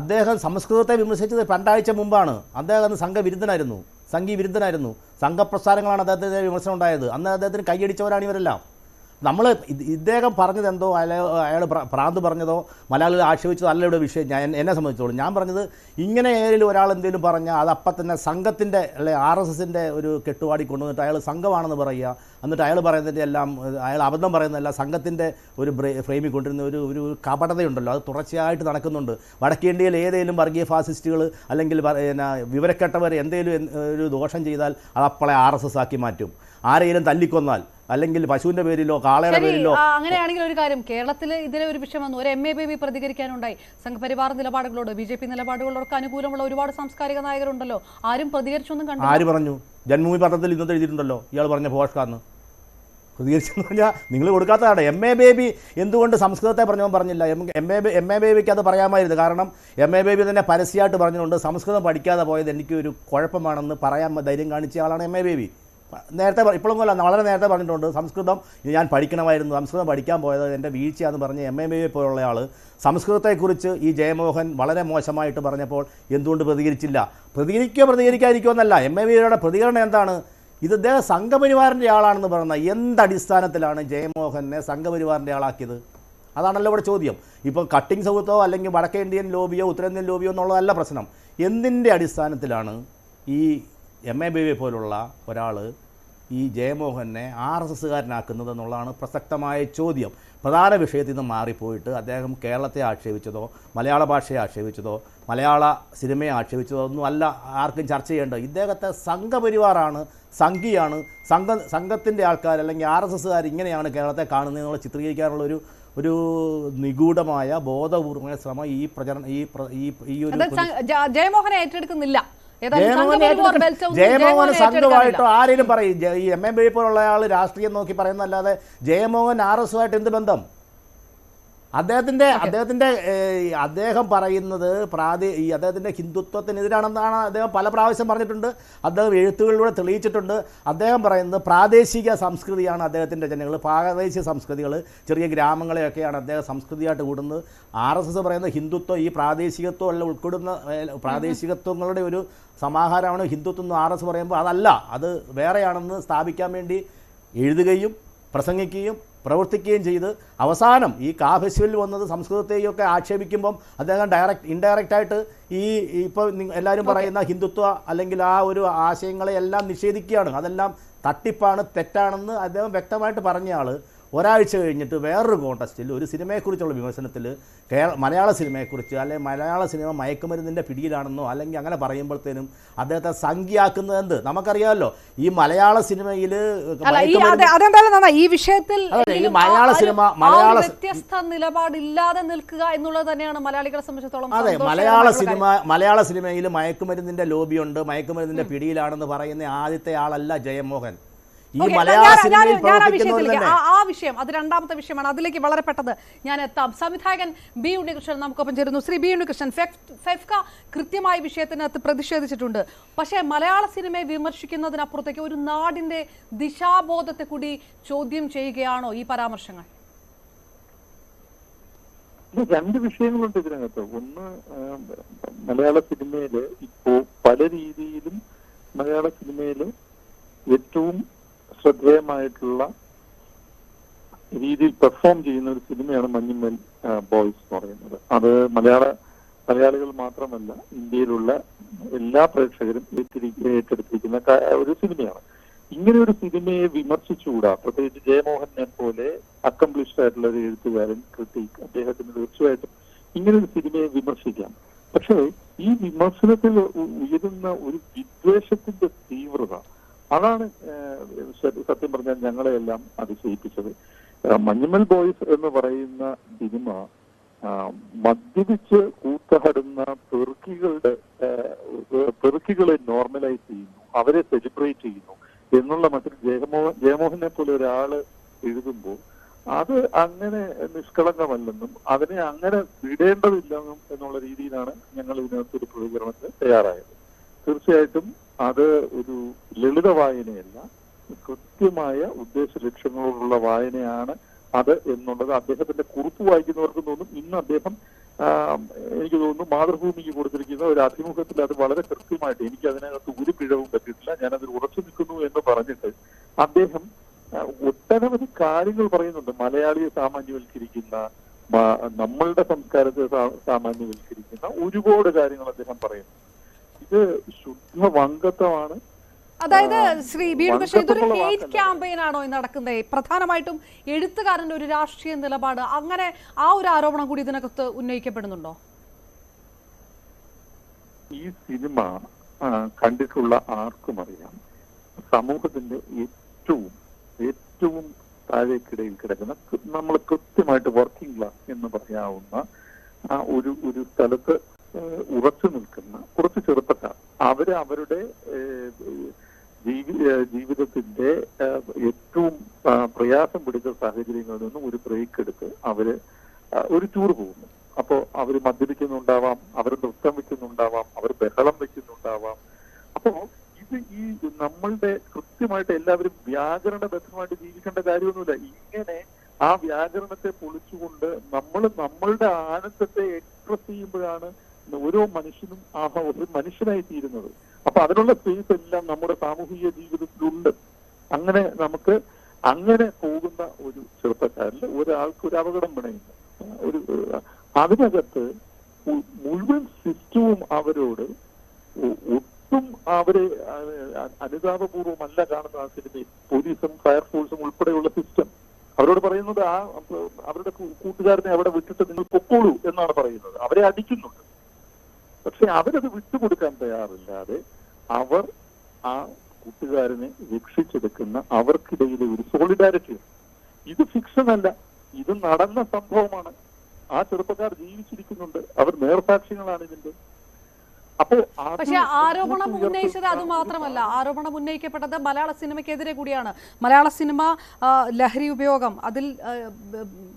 അദ്ദേഹം സംസ്കൃതത്തെ വിമർശിച്ചത് 2 ആഴ്ച മുമ്പാണ്. അദ്ദേഹം സംഘി വിരുദ്ധനായിരുന്നു. സംഘപ്രസ്ഥാനങ്ങളാണ് അദ്ദേഹത്തിൻ്റെ വിമർശനം ഉണ്ടായത്. അന്ന് അദ്ദേഹത്തിന് കൈയടിച്ചവരാണ് ഇവരെല്ലാം. നമ്മൾ ഇദ്ദേഹം പറഞ്ഞത് എന്തോ അയാൾ ഭ്രാന്ത് പറഞ്ഞതോ മലയാളികൾ ആക്ഷേപിച്ചതോ അല്ല ഇവിടെ വിഷയം. എന്നെ സംബന്ധിച്ചോളൂ, ഞാൻ പറഞ്ഞത് ഇങ്ങനെ ഏതെങ്കിലും ഒരാൾ എന്തെങ്കിലും പറഞ്ഞാൽ അത് അപ്പം തന്നെ സംഘത്തിൻ്റെ അല്ലെ RSSൻ്റെ ഒരു കെട്ടുപാടി കൊണ്ടുവന്നിട്ട് അയാൾ സംഘമാണെന്ന് പറയുക. എന്നിട്ട് അയാൾ പറയുന്നതിൻ്റെ എല്ലാം അയാൾ അബദ്ധം പറയുന്നതല്ല, സംഘത്തിൻ്റെ ഒരു ഫ്രെയിമിൽ കൊണ്ടിരുന്ന ഒരു കപടതയുണ്ടല്ലോ, അത് തുടർച്ചയായിട്ട് നടക്കുന്നുണ്ട്. വടക്കേ ഇന്ത്യയിൽ ഏതെങ്കിലും വർഗീയ ഫാസിസ്റ്റുകൾ അല്ലെങ്കിൽ വിവരക്കെട്ടവർ എന്തെങ്കിലും ഒരു ദോഷം ചെയ്താൽ അത് അപ്പോളെ RSS ആക്കി മാറ്റും. ആരെങ്കിലും തല്ലിക്കൊന്നാൽ അല്ലെങ്കിൽ പശുവിന്റെ പേരിലോ കാളയുടെ പേരിലോ. അങ്ങനെയാണെങ്കിൽ ഒരു കാര്യം, കേരളത്തിൽ ഇതിലെ ഒരു വിഷയം വന്നു, ഒരു MA ബേബി പ്രതികരിക്കാനുണ്ടായി. സംഘപരിവാർ നിലപാടുകളോട് BJP നിലപാടുകളോടൊക്കെ അനുകൂലമുള്ള ഒരുപാട് സാംസ്കാരിക നായകരുണ്ടല്ലോ. ആരും പ്രതികരിച്ചൊന്നും കണ്ടു. ആര് പറഞ്ഞു? ജന്മഭൂമി പത്രത്തിൽ ഇന്നത്തെ എഴുതിയിട്ടുണ്ടല്ലോ ഇയാൾ പറഞ്ഞ പോഷ്കാന്ന്. പ്രതികരിച്ചെന്ന് പറഞ്ഞാൽ നിങ്ങൾ കൊടുക്കാത്തതാണ്. MA ബേബി എന്തുകൊണ്ട് സംസ്കൃതത്തെ പറഞ്ഞില്ല? MA ബേബിക്ക് അത് പറയാമായിരുന്നു. കാരണം MA ബേബി തന്നെ പരസ്യമായിട്ട് പറഞ്ഞിട്ടുണ്ട്, സംസ്കൃതം പഠിക്കാതെ പോയത് എനിക്കൊരു കുഴപ്പമാണെന്ന് പറയാൻ ധൈര്യം കാണിച്ച ആളാണ് MA ബേബി. നേരത്തെ ഇപ്പോഴൊന്നുമല്ല, വളരെ നേരത്തെ പറഞ്ഞിട്ടുണ്ട് സംസ്കൃതം ഞാൻ പഠിക്കണമായിരുന്നു, സംസ്കൃതം പഠിക്കാൻ പോയത് എൻ്റെ വീഴ്ചയാണെന്ന് പറഞ്ഞ് MA ബേബി പോലുള്ള ആൾ സംസ്കൃതത്തെക്കുറിച്ച് ഈ ജയമോഹൻ വളരെ മോശമായിട്ട് പറഞ്ഞപ്പോൾ എന്തുകൊണ്ട് പ്രതികരിച്ചില്ല? പ്രതികരിക്കാതിരിക്കുമോ എന്നല്ല, MA ബേബിയുടെ പ്രതികരണം എന്താണ്? ഇത് അദ്ദേഹം സംഘപരിവാറിൻ്റെ ആളാണെന്ന് പറഞ്ഞ എന്തടിസ്ഥാനത്തിലാണ് ജയമോഹനെ സംഘപരിവാറിൻ്റെ ആളാക്കിയത്? അതാണല്ലോ ഇവിടെ ചോദ്യം. ഇപ്പോൾ കട്ടിംഗ് സൗത്തോ അല്ലെങ്കിൽ വടക്കേ ഇന്ത്യൻ ലോബിയോ ഉത്തരേന്ത്യൻ ലോബിയോ എന്നുള്ളതല്ല പ്രശ്നം. എന്തിൻ്റെ അടിസ്ഥാനത്തിലാണ് ഈ MA ബേബിയെ പോലുള്ള ഒരാൾ ഈ ജയമോഹനെ RSSകാരനാക്കുന്നത് എന്നുള്ളതാണ് പ്രസക്തമായ ചോദ്യം. പ്രധാന വിഷയത്തിൽ നിന്ന് മാറിപ്പോയിട്ട് അദ്ദേഹം കേരളത്തെ ആക്ഷേപിച്ചതോ മലയാള ഭാഷയെ ആക്ഷേപിച്ചതോ മലയാള സിനിമയെ ആക്ഷേപിച്ചതോ ഒന്നും അല്ല ആർക്കും ചർച്ച ചെയ്യേണ്ടത്. ഇദ്ദേഹത്തെ സംഘപരിവാറാണ്, സംഘിയാണ്, സംഘത്തിൻ്റെ ആൾക്കാർ അല്ലെങ്കിൽ RSSകാർ ഇങ്ങനെയാണ് കേരളത്തെ കാണുന്നതെന്നുള്ള ചിത്രീകരിക്കാനുള്ള ഒരു നിഗൂഢമായ ബോധപൂർവമായ ശ്രമം ഈ പ്രചരണം ഈ ഒരു ജയമോഹനെ ഏറ്റെടുക്കുന്നില്ല. ജയമോഹൻ സംഘമായിട്ടോ ആരെങ്കിലും പറയും. ഈ MA ബേബി പോലുള്ള ആൾ രാഷ്ട്രീയം നോക്കി പറയുന്നതല്ലാതെ ജയമോഹൻ RSSുമായിട്ട് എന്ത് ബന്ധം? അദ്ദേഹം പറയുന്നത് അദ്ദേഹത്തിൻ്റെ ഹിന്ദുത്വത്തിനെതിരാണെന്നാണ് അദ്ദേഹം പല പ്രാവശ്യം പറഞ്ഞിട്ടുണ്ട്. അദ്ദേഹം എഴുത്തുകളിലൂടെ തെളിയിച്ചിട്ടുണ്ട്. അദ്ദേഹം പറയുന്നത് പ്രാദേശിക സംസ്കൃതിയാണ് അദ്ദേഹത്തിൻ്റെ ജനങ്ങൾ, പ്രാദേശിക സംസ്കൃതികൾ, ചെറിയ ഗ്രാമങ്ങളെയൊക്കെയാണ് അദ്ദേഹം സംസ്കൃതിയായിട്ട് കൂടുന്നത്. RSS പറയുന്നത് ഹിന്ദുത്വം ഈ പ്രാദേശികത്വം എല്ലാം ഉൾക്കൊള്ളുന്ന പ്രാദേശികത്വങ്ങളുടെ ഒരു സമാഹാരമാണ് ഹിന്ദുത്വം എന്ന് RSS പറയുമ്പോൾ അതല്ല, അത് വേറെയാണെന്ന് സ്ഥാപിക്കാൻ വേണ്ടി എഴുതുകയും പ്രസംഗിക്കുകയും പ്രവർത്തിക്കുകയും ചെയ്ത് അവസാനം ഈ ഫെസ്റ്റിവലിൽ വന്നത് സംസ്കൃതത്തെയൊക്കെ ആക്ഷേപിക്കുമ്പം അദ്ദേഹം ഇൻഡയറക്റ്റായിട്ട് ഇപ്പോൾ എല്ലാവരും പറയുന്ന ഹിന്ദുത്വ അല്ലെങ്കിൽ ആ ഒരു ആശയങ്ങളെ എല്ലാം നിഷേധിക്കുകയാണ്. അതെല്ലാം തട്ടിപ്പാണ്, തെറ്റാണെന്ന് അദ്ദേഹം വ്യക്തമായിട്ട് പറഞ്ഞ ആൾ ഒരാഴ്ച കഴിഞ്ഞിട്ട് വേറൊരു കോൺടെസ്റ്റിൽ ഒരു സിനിമയെക്കുറിച്ചുള്ള വിമർശനത്തിൽ മലയാള സിനിമയെക്കുറിച്ച് അല്ലെങ്കിൽ മലയാള സിനിമ മയക്കുമരുന്നിൻ്റെ പിടിയിലാണെന്നോ അല്ലെങ്കിൽ അങ്ങനെ പറയുമ്പോഴത്തേനും അദ്ദേഹത്തെ സംഖ്യയാക്കുന്നത് എന്ത് നമുക്കറിയാമല്ലോ. ഈ മലയാള സിനിമയിൽ ഈ വിഷയത്തിൽ വ്യത്യസ്ത നിലപാടില്ലാതെ നിൽക്കുക എന്നുള്ളത് തന്നെയാണ് മലയാളികളെ സംബന്ധിച്ചിടത്തോളം. അതെ, മലയാള സിനിമയിൽ മയക്കുമരുന്നിൻ്റെ ലോബിയുണ്ട്, മയക്കുമരുന്നിൻ്റെ പിടിയിലാണെന്ന് പറയുന്ന ആദ്യത്തെ ആളല്ല ജയമോഹൻ. ഈ മലയാള സിനിമയിൽ ആ വിഷയം അത് രണ്ടാമത്തെ വിഷയമാണ്. അതിലേക്ക് വളരെ പെട്ടെന്ന് ഞാൻ എത്താം. സംവിധായകൻ ബി ഉണ്ണികൃഷ്ണൻ നമുക്കൊപ്പം ചേരുന്നു. ശ്രീ ബി ഉണ്ണികൃഷ്ണൻ, ഫെഫ്ക കൃത്യമായ വിഷയത്തിനകത്ത് പ്രതിഷേധിച്ചിട്ടുണ്ട്. പക്ഷേ മലയാള സിനിമയെ വിമർശിക്കുന്നതിനപ്പുറത്തേക്ക് ഒരു നാടിന്റെ ദിശാബോധത്തെ കൂടി ചോദ്യം ചെയ്യുകയാണോ ഈ പരാമർശങ്ങൾ? രണ്ട് വിഷയങ്ങളുണ്ട് ഇതിനകത്ത്. ഒന്ന്, മലയാള സിനിമയില് ഇപ്പോ പല രീതിയിലും മലയാള സിനിമയില് ഏറ്റവും ശ്രദ്ധേയമായിട്ടുള്ള രീതിയിൽ പെർഫോം ചെയ്യുന്ന ഒരു സിനിമയാണ് മഞ്ഞുമേൽ ബോയ്സ് എന്ന് പറയുന്നത്. അത് മലയാളികൾ മാത്രമല്ല, ഇന്ത്യയിലുള്ള എല്ലാ പ്രേക്ഷകരും ഏറ്റെടുത്തിരിക്കുന്ന ഒരു സിനിമയാണ്. ഇങ്ങനെ ഒരു സിനിമയെ വിമർശിച്ചുകൂടാ. പ്രത്യേകിച്ച് ജയമോഹനെ പോലെ അക്കംപ്ലിഷ്ഡ് ആയിട്ടുള്ള ഒരു എഴുത്തുകാരൻ, ക്രിട്ടിക്, അദ്ദേഹത്തിന് തീർച്ചയായിട്ടും ഇങ്ങനെ ഒരു സിനിമയെ വിമർശിക്കാം. പക്ഷേ ഈ വിമർശനത്തിൽ ഉയരുന്ന ഒരു വിദ്വേഷത്തിന്റെ തീവ്രത, അതാണ് സത്യം പറഞ്ഞാൽ ഞങ്ങളെയെല്ലാം അതിശയിപ്പിച്ചത്. മഞ്ഞുമൽ ബോയ്സ് എന്ന് പറയുന്ന സിനിമ മദ്യപിച്ച് കൂത്തഹടുന്ന പെറുക്കികളെ നോർമലൈസ് ചെയ്യുന്നു, അവരെ സെലിബ്രേറ്റ് ചെയ്യുന്നു എന്നുള്ള മട്ടിൽ ജയമോഹനെ പോലെ ഒരാള് എഴുതുമ്പോൾ അത് അങ്ങനെ നിഷ്കളങ്കമല്ലെന്നും അതിനെ അങ്ങനെ വിടേണ്ടതില്ലെന്നും എന്നുള്ള രീതിയിലാണ് ഞങ്ങൾ ഇതിനകത്തൊരു പ്രതികരണത്തിന് തയ്യാറായത്. തീർച്ചയായിട്ടും അത് ഒരു ലളിത വായനയല്ല, കൃത്യമായ ഉദ്ദേശ ലക്ഷ്യങ്ങളോടുള്ള വായനയാണ് അത് എന്നുള്ളത് അദ്ദേഹത്തിന്റെ കുറിപ്പ് വായിക്കുന്നവർക്ക് തോന്നും. ഇന്ന് അദ്ദേഹം എനിക്ക് തോന്നുന്നു മാതൃഭൂമിക്ക് കൊടുത്തിരിക്കുന്ന ഒരു അഭിമുഖത്തിൽ അത് വളരെ കൃത്യമായിട്ട്, എനിക്ക് അതിനകത്ത് ഒരു പിഴവും പറ്റിയിട്ടില്ല, ഞാനതിൽ ഉറച്ചു നിൽക്കുന്നു എന്ന് പറഞ്ഞിട്ട് അദ്ദേഹം ഒട്ടനവധി കാര്യങ്ങൾ പറയുന്നുണ്ട്. മലയാളിയെ സാമാന്യവൽക്കരിക്കുന്ന, നമ്മളുടെ സംസ്കാരത്തെ സാമാന്യവൽക്കരിക്കുന്ന ഒരുപാട് കാര്യങ്ങൾ അദ്ദേഹം പറയുന്നു. ഇത് ശുദ്ധ വങ്കത്വമാണ്. അതായത് ശ്രീ ബി ഉണ്ണികൃഷ്ണൻ, ഇതൊരു ഹേറ്റ് ക്യാമ്പയിൻ ആണോ നടക്കുന്നത്? പ്രധാനമായിട്ടും എഴുത്തുകാരന്റെ ഒരു രാഷ്ട്രീയ നിലപാട്, അങ്ങനെ ആ ഒരു ആരോപണം കൂടി ഇതിനകത്ത് ഉന്നയിക്കപ്പെടുന്നുണ്ടോ? ഈ സിനിമ കണ്ടിട്ടുള്ള ആർക്കും അറിയാം, സമൂഹത്തിന്റെ ഏറ്റവും താഴേക്കിടയിൽ കിടക്കുന്ന, നമ്മൾ കൃത്യമായിട്ട് വർക്കിംഗ് ക്ലാസ് എന്ന് പറയാവുന്ന ഒരു സ്ഥലത്ത് ഉറച്ചു നിൽക്കുന്ന കുറച്ച് ചെറുപ്പക്കാർ, അവര് അവരുടെ ജീവിതത്തിന്റെ ഏറ്റവും പ്രയാസം പിടിച്ച സാഹചര്യങ്ങളിൽ നിന്നും ഒരു ബ്രേക്ക് എടുത്ത് അവര് ഒരു ടൂർ പോകുന്നു. അപ്പോ അവര് മദ്യപിക്കുന്നുണ്ടാവാം, അവർ നൃത്തം വെക്കുന്നുണ്ടാവാം, അവർ ബഹളം വെക്കുന്നുണ്ടാവാം. അപ്പോ ഈ നമ്മളുടെ കൃത്യമായിട്ട് എല്ലാവരും വ്യാകരണബദ്ധമായിട്ട് ജീവിക്കേണ്ട കാര്യമൊന്നുമില്ല. ഇങ്ങനെ ആ വ്യാകരണത്തെ പൊളിച്ചുകൊണ്ട് നമ്മളുടെ ആനന്ദത്തെ എക്സ്പ്രസ് ചെയ്യുമ്പോഴാണ് ഓരോ മനുഷ്യനും ഒരു മനുഷ്യനായി തീരുന്നത്. അപ്പൊ അതിനുള്ള സ്പേസ് എല്ലാം നമ്മുടെ സാമൂഹിക ജീവിതത്തിലുണ്ട്. അങ്ങനെ നമുക്ക് അങ്ങനെ പോകുന്ന ഒരു ചെറുപ്പക്കാരിൽ ഒരാൾക്ക് ഒരു അപകടം പിണയുന്നു. അതിനകത്ത് മുഴുവൻ സിസ്റ്റവും അവരോട് ഒട്ടും അവരെ അനുതാപപൂർവ്വമല്ല കാണുന്ന ആ സിനിമയിൽ. പോലീസും ഫയർഫോഴ്സും ഉൾപ്പെടെയുള്ള സിസ്റ്റം അവരോട് പറയുന്നത് അവരുടെ കൂട്ടുകാരനെ അവിടെ വിട്ടിട്ട് നിങ്ങൾ പൊക്കോളൂ എന്നാണ് പറയുന്നത്. അവരെ അടിക്കുന്നുണ്ട്. പക്ഷെ അവരത് വിട്ടുകൊടുക്കാൻ തയ്യാറില്ലാതെ അവർ ആ കൂട്ടുകാരനെ രക്ഷിച്ചെടുക്കുന്ന അവർക്കിടയിലെ ഒരു സോളിഡാരിറ്റി. ഇത് ഫിക്ഷൻ അല്ല, ഇത് നടന്ന സംഭവമാണ്. ആ ചെറുപ്പക്കാർ ജീവിച്ചിരിക്കുന്നുണ്ട്, അവർ നേർസാക്ഷ്യങ്ങളാണ് ഇതിന്റെ. പക്ഷെ ആരോപണം ഉന്നയിച്ചത് അത് മാത്രമല്ല, ആരോപണം ഉന്നയിക്കപ്പെട്ടത് മലയാള സിനിമയ്ക്കെതിരെ കൂടിയാണ്. മലയാള സിനിമ ലഹരി ഉപയോഗം, അതിൽ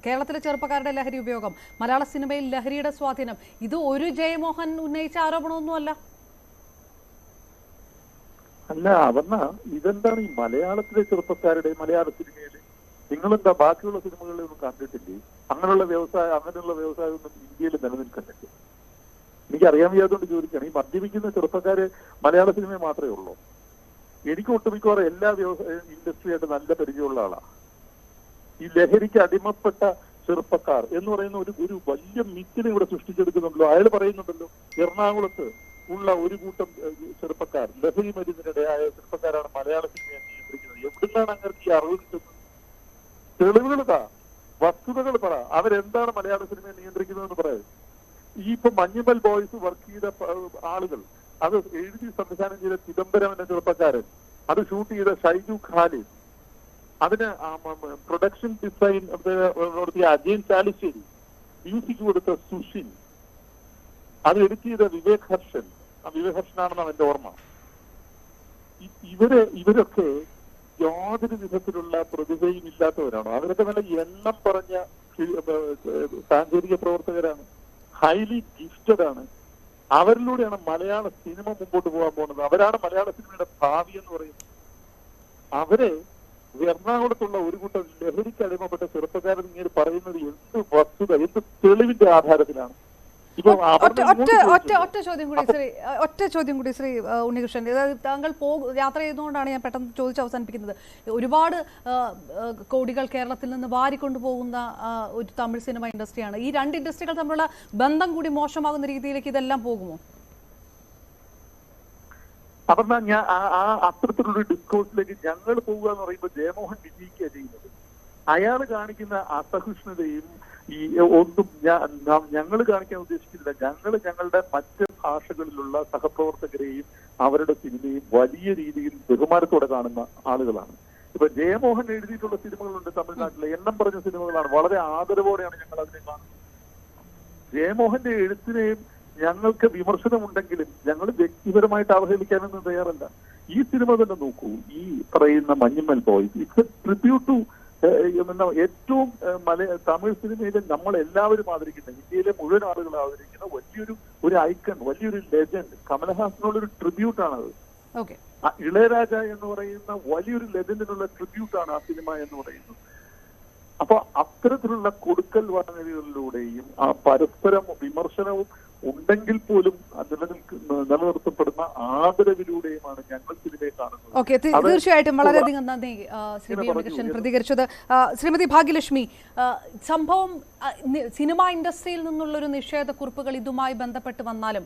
കേരളത്തിലെ ചെറുപ്പക്കാരുടെ ലഹരി ഉപയോഗം, മലയാള സിനിമയിൽ ലഹരിയുടെ സ്വാധീനം, ഇത് ഒരു ജയമോഹൻ ഉന്നയിച്ച ആരോപണമൊന്നുമല്ല. അല്ല അവർണ, ഇതെന്താണ് ഈ മലയാളത്തിലെ ചെറുപ്പക്കാരുടെ മലയാള സിനിമയിൽ നിങ്ങളെന്താ ബാക്കിയുള്ള സിനിമകളിലൊന്നും കണ്ടിട്ടില്ലേ? അങ്ങനെയുള്ള വ്യവസായമൊന്നും ഇന്ത്യയിൽ നിലനിൽക്കുന്നില്ല. എനിക്കറിയാൻ വയ്യാത്തതുകൊണ്ട് ചോദിക്കുകയാണ്. ഈ മദ്യപിക്കുന്ന ചെറുപ്പക്കാര് മലയാള സിനിമ മാത്രമേ ഉള്ളൂ? എനിക്ക് ഒട്ടുമിക്കവാറും എല്ലാ ഇൻഡസ്ട്രിയായിട്ട് നല്ല പരിചയമുള്ള ആളാണ്. ഈ ലഹരിക്ക് അടിമപ്പെട്ട ചെറുപ്പക്കാർ എന്ന് പറയുന്ന ഒരു വലിയ മിത്തിനെ ഇവിടെ സൃഷ്ടിച്ചെടുക്കുന്നുണ്ടല്ലോ. അയാൾ പറയുന്നുണ്ടല്ലോ, എറണാകുളത്ത് ഉള്ള ഒരു കൂട്ടം ചെറുപ്പക്കാർ, ലഹരി മരുന്നിനിടയായ ചെറുപ്പക്കാരാണ് മലയാള സിനിമയെ നിയന്ത്രിക്കുന്നത്. എവിടുന്നാണ് അങ്ങനെ ഈ അറിവ് കിട്ടുന്നത്? തെളിവുകൾ താ, വസ്തുതകൾ പറ. അവരെന്താണ് മലയാള സിനിമയെ നിയന്ത്രിക്കുന്നതെന്ന് പറയാം. ഈ ഇപ്പൊ മഞ്ഞുമൽ ബോയ്സ് വർക്ക് ചെയ്ത ആളുകൾ, അത് എഴുതി സംവിധാനം ചെയ്ത ചിദംബരം എന്ന ചെറുപ്പക്കാരൻ, അത് ഷൂട്ട് ചെയ്ത ഷൈജു ഖാലിദ്, അതിന് പ്രൊഡക്ഷൻ ഡിസൈൻ നടത്തിയ അജയൻ ചാലിശ്ശേരി, മ്യൂസിക് കൊടുത്ത സുഷിൻ, അത് എഡിറ്റ് ചെയ്ത വിവേക് ഹർഷൻ. വിവേക് ഹർഷനാണെന്നാണ് എന്റെ ഓർമ്മ. ഇവരൊക്കെ യാതൊരു വിധത്തിലുള്ള പ്രതിഭയും ഇല്ലാത്തവരാണ്. അവരൊക്കെ നല്ല എണ്ണം പറഞ്ഞ സാങ്കേതിക പ്രവർത്തകരാണ്, ഹൈലി ഗിഫ്റ്റഡ് ആണ്. അവരിലൂടെയാണ് മലയാള സിനിമ മുമ്പോട്ട് പോകാൻ പോകുന്നത്. അവരാണ് മലയാള സിനിമയുടെ ഭാവി എന്ന് പറയുന്നത്. അവരെ എറണാകുളത്തുള്ള ഒരു കൂട്ടം ലഹരിക്ക് അടിമപ്പെട്ട ചെറുപ്പക്കാരൻ ഇങ്ങനെ പറയുന്നത് എന്ത് വസ്തുത, എന്ത് തെളിവിന്റെ ആധാരത്തിലാണ്? ഒറ്റ ചോദ്യം കൂടി ശ്രീ ഉണ്ണികൃഷ്ണൻ, താങ്കൾ യാത്ര ചെയ്തുകൊണ്ടാണ് ഞാൻ പെട്ടെന്ന് ചോദിച്ച് അവസാനിപ്പിക്കുന്നത്. ഒരുപാട് കോടികൾ കേരളത്തിൽ നിന്ന് വാരിക്കൊണ്ടുപോകുന്ന ഒരു തമിഴ് സിനിമ ഇൻഡസ്ട്രിയാണ്. ഈ രണ്ട് ഇൻഡസ്ട്രികൾ തമ്മിലുള്ള ബന്ധം കൂടി മോശമാകുന്ന രീതിയിലേക്ക് ഇതെല്ലാം പോകുമോ? അതെന്നാ ഞാൻ അത്തരത്തിലുള്ള ഡിസ്കോഴ്സിലേക്ക് ഞങ്ങൾ പോകുക എന്ന് പറയുമ്പോൾ ജയമോഹൻ വിജയിക്കുക ചെയ്യുന്നത്. അയാൾ കാണിക്കുന്ന അസഹിഷ്ണുതയും ഈ ഒന്നും ഞങ്ങൾ കാണിക്കാൻ ഉദ്ദേശിക്കുന്നില്ല. ഞങ്ങളുടെ മറ്റ് ഭാഷകളിലുള്ള സഹപ്രവർത്തകരെയും അവരുടെ സിനിമയും വലിയ രീതിയിൽ ബഹുമാനത്തോടെ കാണുന്ന ആളുകളാണ്. ഇപ്പൊ ജയമോഹൻ എഴുതിയിട്ടുള്ള സിനിമകളുണ്ട് തമിഴ്നാട്ടിലെ, എണ്ണം പറഞ്ഞ സിനിമകളാണ്. വളരെ ആദരവോടെയാണ് ഞങ്ങൾ അതിനെ കാണുന്നത്. ജയമോഹന്റെ എഴുത്തിനെയും ഞങ്ങൾക്ക് വിമർശനമുണ്ടെങ്കിലും ഞങ്ങൾ വ്യക്തിപരമായിട്ട് അവഹേളിക്കാനൊന്നും തയ്യാറല്ല. ഈ സിനിമ തന്നെ നോക്കൂ, ഈ പറയുന്ന Manjummel Boys, it's a tribute to ഏറ്റവും തമിഴ് സിനിമയിലെ നമ്മൾ എല്ലാവരും ആദരിക്കുന്ന, ഇന്ത്യയിലെ മുഴുവൻ ആളുകൾ ആദരിക്കുന്ന ഒരു ഐക്കൺ, വലിയൊരു ലെജൻഡ്, കമലഹാസനോടൊരു ട്രിബ്യൂട്ടാണത്. ഇളയരാജ എന്ന് പറയുന്ന വലിയൊരു ലെജൻഡിനുള്ള ട്രിബ്യൂട്ടാണ് ആ സിനിമ എന്ന് പറയുന്നത്. അപ്പൊ അത്തരത്തിലുള്ള കൊടുക്കൽ വാങ്ങലുകളിലൂടെയും ആ പരസ്പരം വിമർശനവും ഉണ്ടെങ്കിൽ പോലും നിലനിർത്തപ്പെടുന്ന ആദരവിലൂടെയുമാണ് ഞങ്ങൾ സിനിമയെ കാണുന്നത്. ഓക്കെ, തീർച്ചയായിട്ടും വളരെയധികം നന്ദി ശ്രീ ബി ഉണ്ണികൃഷ്ണൻ പ്രതികരിച്ചത്. ശ്രീമതി ഭാഗ്യലക്ഷ്മി, സംഭവം സിനിമാ ഇൻഡസ്ട്രിയിൽ നിന്നുള്ളൊരു നിഷേധക്കുറിപ്പുകൾ ഇതുമായി ബന്ധപ്പെട്ട് വന്നാലും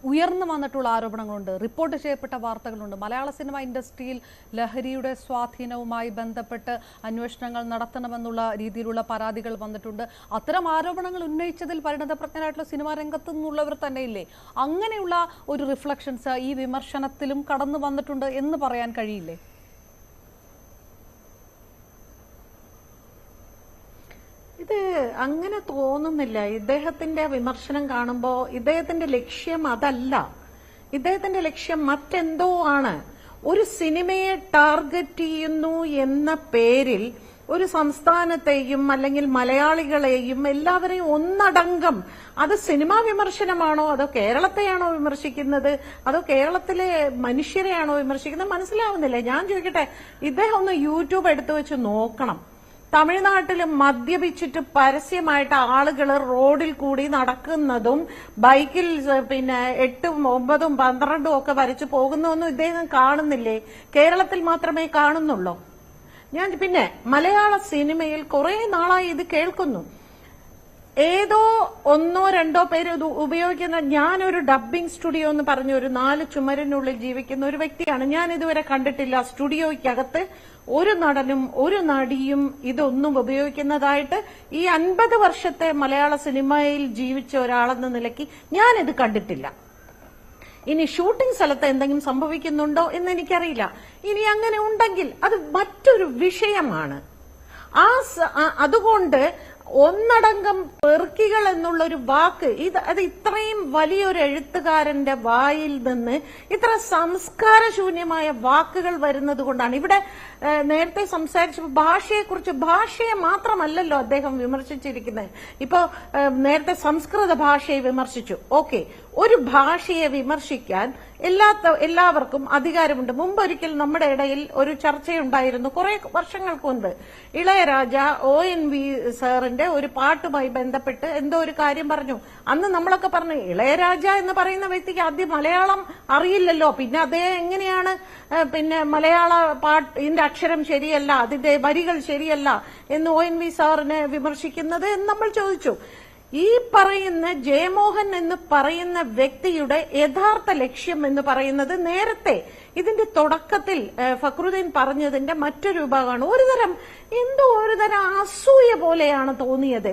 ഉയർന്നു വന്നിട്ടുള്ള ആരോപണങ്ങളുണ്ട്, റിപ്പോർട്ട് ചെയ്യപ്പെട്ട വാർത്തകളുണ്ട്. മലയാള സിനിമ ഇൻഡസ്ട്രിയിൽ ലഹരിയുടെ സ്വാധീനവുമായി ബന്ധപ്പെട്ട് അന്വേഷണങ്ങൾ നടത്തണമെന്നുള്ള രീതിയിലുള്ള പരാതികൾ വന്നിട്ടുണ്ട്. അത്തരം ആരോപണങ്ങൾ ഉന്നയിച്ചതിൽ പരിണതപ്രജ്ഞരായിട്ടുള്ള സിനിമാ രംഗത്തു നിന്നുള്ളവർ തന്നെയില്ലേ? അങ്ങനെയുള്ള ഒരു റിഫ്ലക്ഷൻസ് ഈ വിമർശനത്തിലും കടന്നു വന്നിട്ടുണ്ട് എന്ന് പറയാൻ കഴിയില്ലേ? ഇത് അങ്ങനെ തോന്നുന്നില്ല. ഇദ്ദേഹത്തിന്റെ വിമർശനം കാണുമ്പോൾ ഇദ്ദേഹത്തിന്റെ ലക്ഷ്യം അതല്ല. ഇദ്ദേഹത്തിന്റെ ലക്ഷ്യം മറ്റെന്തോ ആണ്. ഒരു സിനിമയെ ടാർഗറ്റ് ചെയ്യുന്നു എന്ന പേരിൽ ഒരു സംസ്ഥാനത്തെയും അല്ലെങ്കിൽ മലയാളികളെയും എല്ലാവരെയും ഒന്നടങ്കം, അത് സിനിമാ വിമർശനമാണോ അതോ കേരളത്തെയാണോ വിമർശിക്കുന്നത്, അതോ കേരളത്തിലെ മനുഷ്യരെയാണോ വിമർശിക്കുന്നത് മനസ്സിലാവുന്നില്ല. ഞാൻ ചോദിക്കട്ടെ, ഇദ്ദേഹം ഒന്ന് യൂട്യൂബ് എടുത്തു വെച്ച് നോക്കണം. തമിഴ്നാട്ടിൽ മദ്യപിച്ചിട്ട് പരസ്യമായിട്ട് ആളുകൾ റോഡിൽ കൂടി നടക്കുന്നതും ബൈക്കിൽ 8, 9, 12 ഒക്കെ വരച്ചു പോകുന്നതൊന്നും ഇദ്ദേഹം കാണുന്നില്ലേ? കേരളത്തിൽ മാത്രമേ കാണുന്നുള്ളൂ. ഞാൻ പിന്നെ മലയാള സിനിമയിൽ കുറെ നാളായി ഇത് കേൾക്കുന്നു. ഏതോ ഒന്നോ രണ്ടോ പേര് ഇത് ഉപയോഗിക്കുന്ന, ഞാനൊരു ഡബ്ബിംഗ് സ്റ്റുഡിയോ എന്ന് പറഞ്ഞ ഒരു 4 ചുമരിനുള്ളിൽ ജീവിക്കുന്ന ഒരു വ്യക്തിയാണ്. ഞാൻ ഇതുവരെ കണ്ടിട്ടില്ല സ്റ്റുഡിയോയ്ക്കകത്ത് ഒരു നടനും ഒരു നടിയും ഇതൊന്നും ഉപയോഗിക്കുന്നതായിട്ട്. ഈ 50 വർഷത്തെ മലയാള സിനിമയിൽ ജീവിച്ച ഒരാളെന്ന നിലയ്ക്ക് ഞാനിത് കണ്ടിട്ടില്ല. ഇനി ഷൂട്ടിംഗ് സ്ഥലത്ത് എന്തെങ്കിലും സംഭവിക്കുന്നുണ്ടോ എന്ന് എനിക്കറിയില്ല. ഇനി അങ്ങനെ ഉണ്ടെങ്കിൽ അത് മറ്റൊരു വിഷയമാണ്. അതുകൊണ്ട് ഒന്നടങ്കം പെറുക്കികൾ എന്നുള്ളൊരു വാക്ക് അത് ഇത്രയും വലിയൊരു എഴുത്തുകാരന്റെ വായിൽ നിന്ന് ഇത്ര സംസ്കാരശൂന്യമായ വാക്കുകൾ വരുന്നത് കൊണ്ടാണ്. ഇവിടെ നേരത്തെ സംസാരിച്ചപ്പോൾ ഭാഷയെ മാത്രമല്ലല്ലോ അദ്ദേഹം വിമർശിച്ചിരിക്കുന്നത്. ഇപ്പോ നേരത്തെ സംസ്കൃത ഭാഷയെ വിമർശിച്ചു. ഓക്കെ, ഒരു ഭാഷയെ വിമർശിക്കാൻ എല്ലാവർക്കും അധികാരമുണ്ട്. മുമ്പൊരിക്കൽ നമ്മുടെ ഇടയിൽ ഒരു ചർച്ചയുണ്ടായിരുന്നു കുറെ വർഷങ്ങൾക്ക് മുൻപ്. ഇളയരാജ ONV സാറിന്റെ ഒരു പാട്ടുമായി ബന്ധപ്പെട്ട് എന്തോ ഒരു കാര്യം പറഞ്ഞു. അന്ന് നമ്മളൊക്കെ പറഞ്ഞു, ഇളയരാജ എന്ന് പറയുന്ന വ്യക്തിക്ക് ആദ്യം മലയാളം അറിയില്ലല്ലോ, പിന്നെ അദ്ദേഹം എങ്ങനെയാണ് പിന്നെ മലയാള പാട്ടിന്റെ അക്ഷരം ശരിയല്ല, അതിന്റെ വരികൾ ശരിയല്ല എന്ന് ONV സാറിനെ വിമർശിക്കുന്നത് എന്ന് നമ്മൾ ചോദിച്ചു. ഈ പറയുന്ന ജയമോഹൻ എന്ന് പറയുന്ന വ്യക്തിയുടെ യഥാർത്ഥ ലക്ഷ്യം എന്ന് പറയുന്നത് നേരത്തെ ഇതിന്റെ തുടക്കത്തിൽ ഫക്രുദ്ദീൻ പറഞ്ഞതിന്റെ മറ്റൊരു വിഭാഗമാണ്. ഒരുതരം അസൂയ പോലെയാണ് തോന്നിയത്.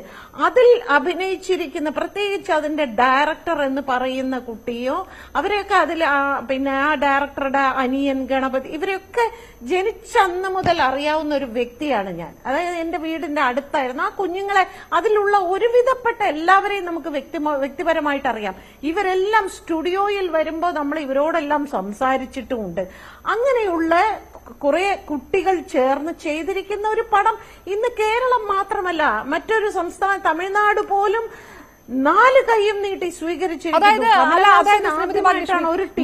അതിൽ അഭിനയിച്ചിരിക്കുന്ന, പ്രത്യേകിച്ച് അതിന്റെ ഡയറക്ടർ എന്ന് പറയുന്ന കുട്ടിയോ അവരെയൊക്കെ അതിൽ പിന്നെ ആ ഡയറക്ടറുടെ അനിയൻ ഗണപതി, ഇവരൊക്കെ ജനിച്ചന്ന് മുതൽ അറിയാവുന്ന ഒരു വ്യക്തിയാണ് ഞാൻ. അതായത് എന്റെ വീടിന്റെ അടുത്തായിരുന്നു. ആ കുഞ്ഞുങ്ങളെ, അതിലുള്ള ഒരുവിധപ്പെട്ട എല്ലാവരെയും നമുക്ക് വ്യക്തിപരമായിട്ട് അറിയാം. ഇവരെല്ലാം സ്റ്റുഡിയോയിൽ വരുമ്പോൾ നമ്മൾ ഇവരോടെല്ലാം സംസാരിച്ചിട്ടുമുണ്ട്. അങ്ങനെയുള്ള കുറെ കുട്ടികൾ ചേർന്ന് ചെയ്തിരിക്കുന്ന ഒരു പടം ഇന്ന് കേരളം മാത്രമല്ല, മറ്റൊരു സംസ്ഥാനം തമിഴ്നാട് പോലും 4 കൈയും നീട്ടി സ്വീകരിച്ചിരിക്കുന്നു.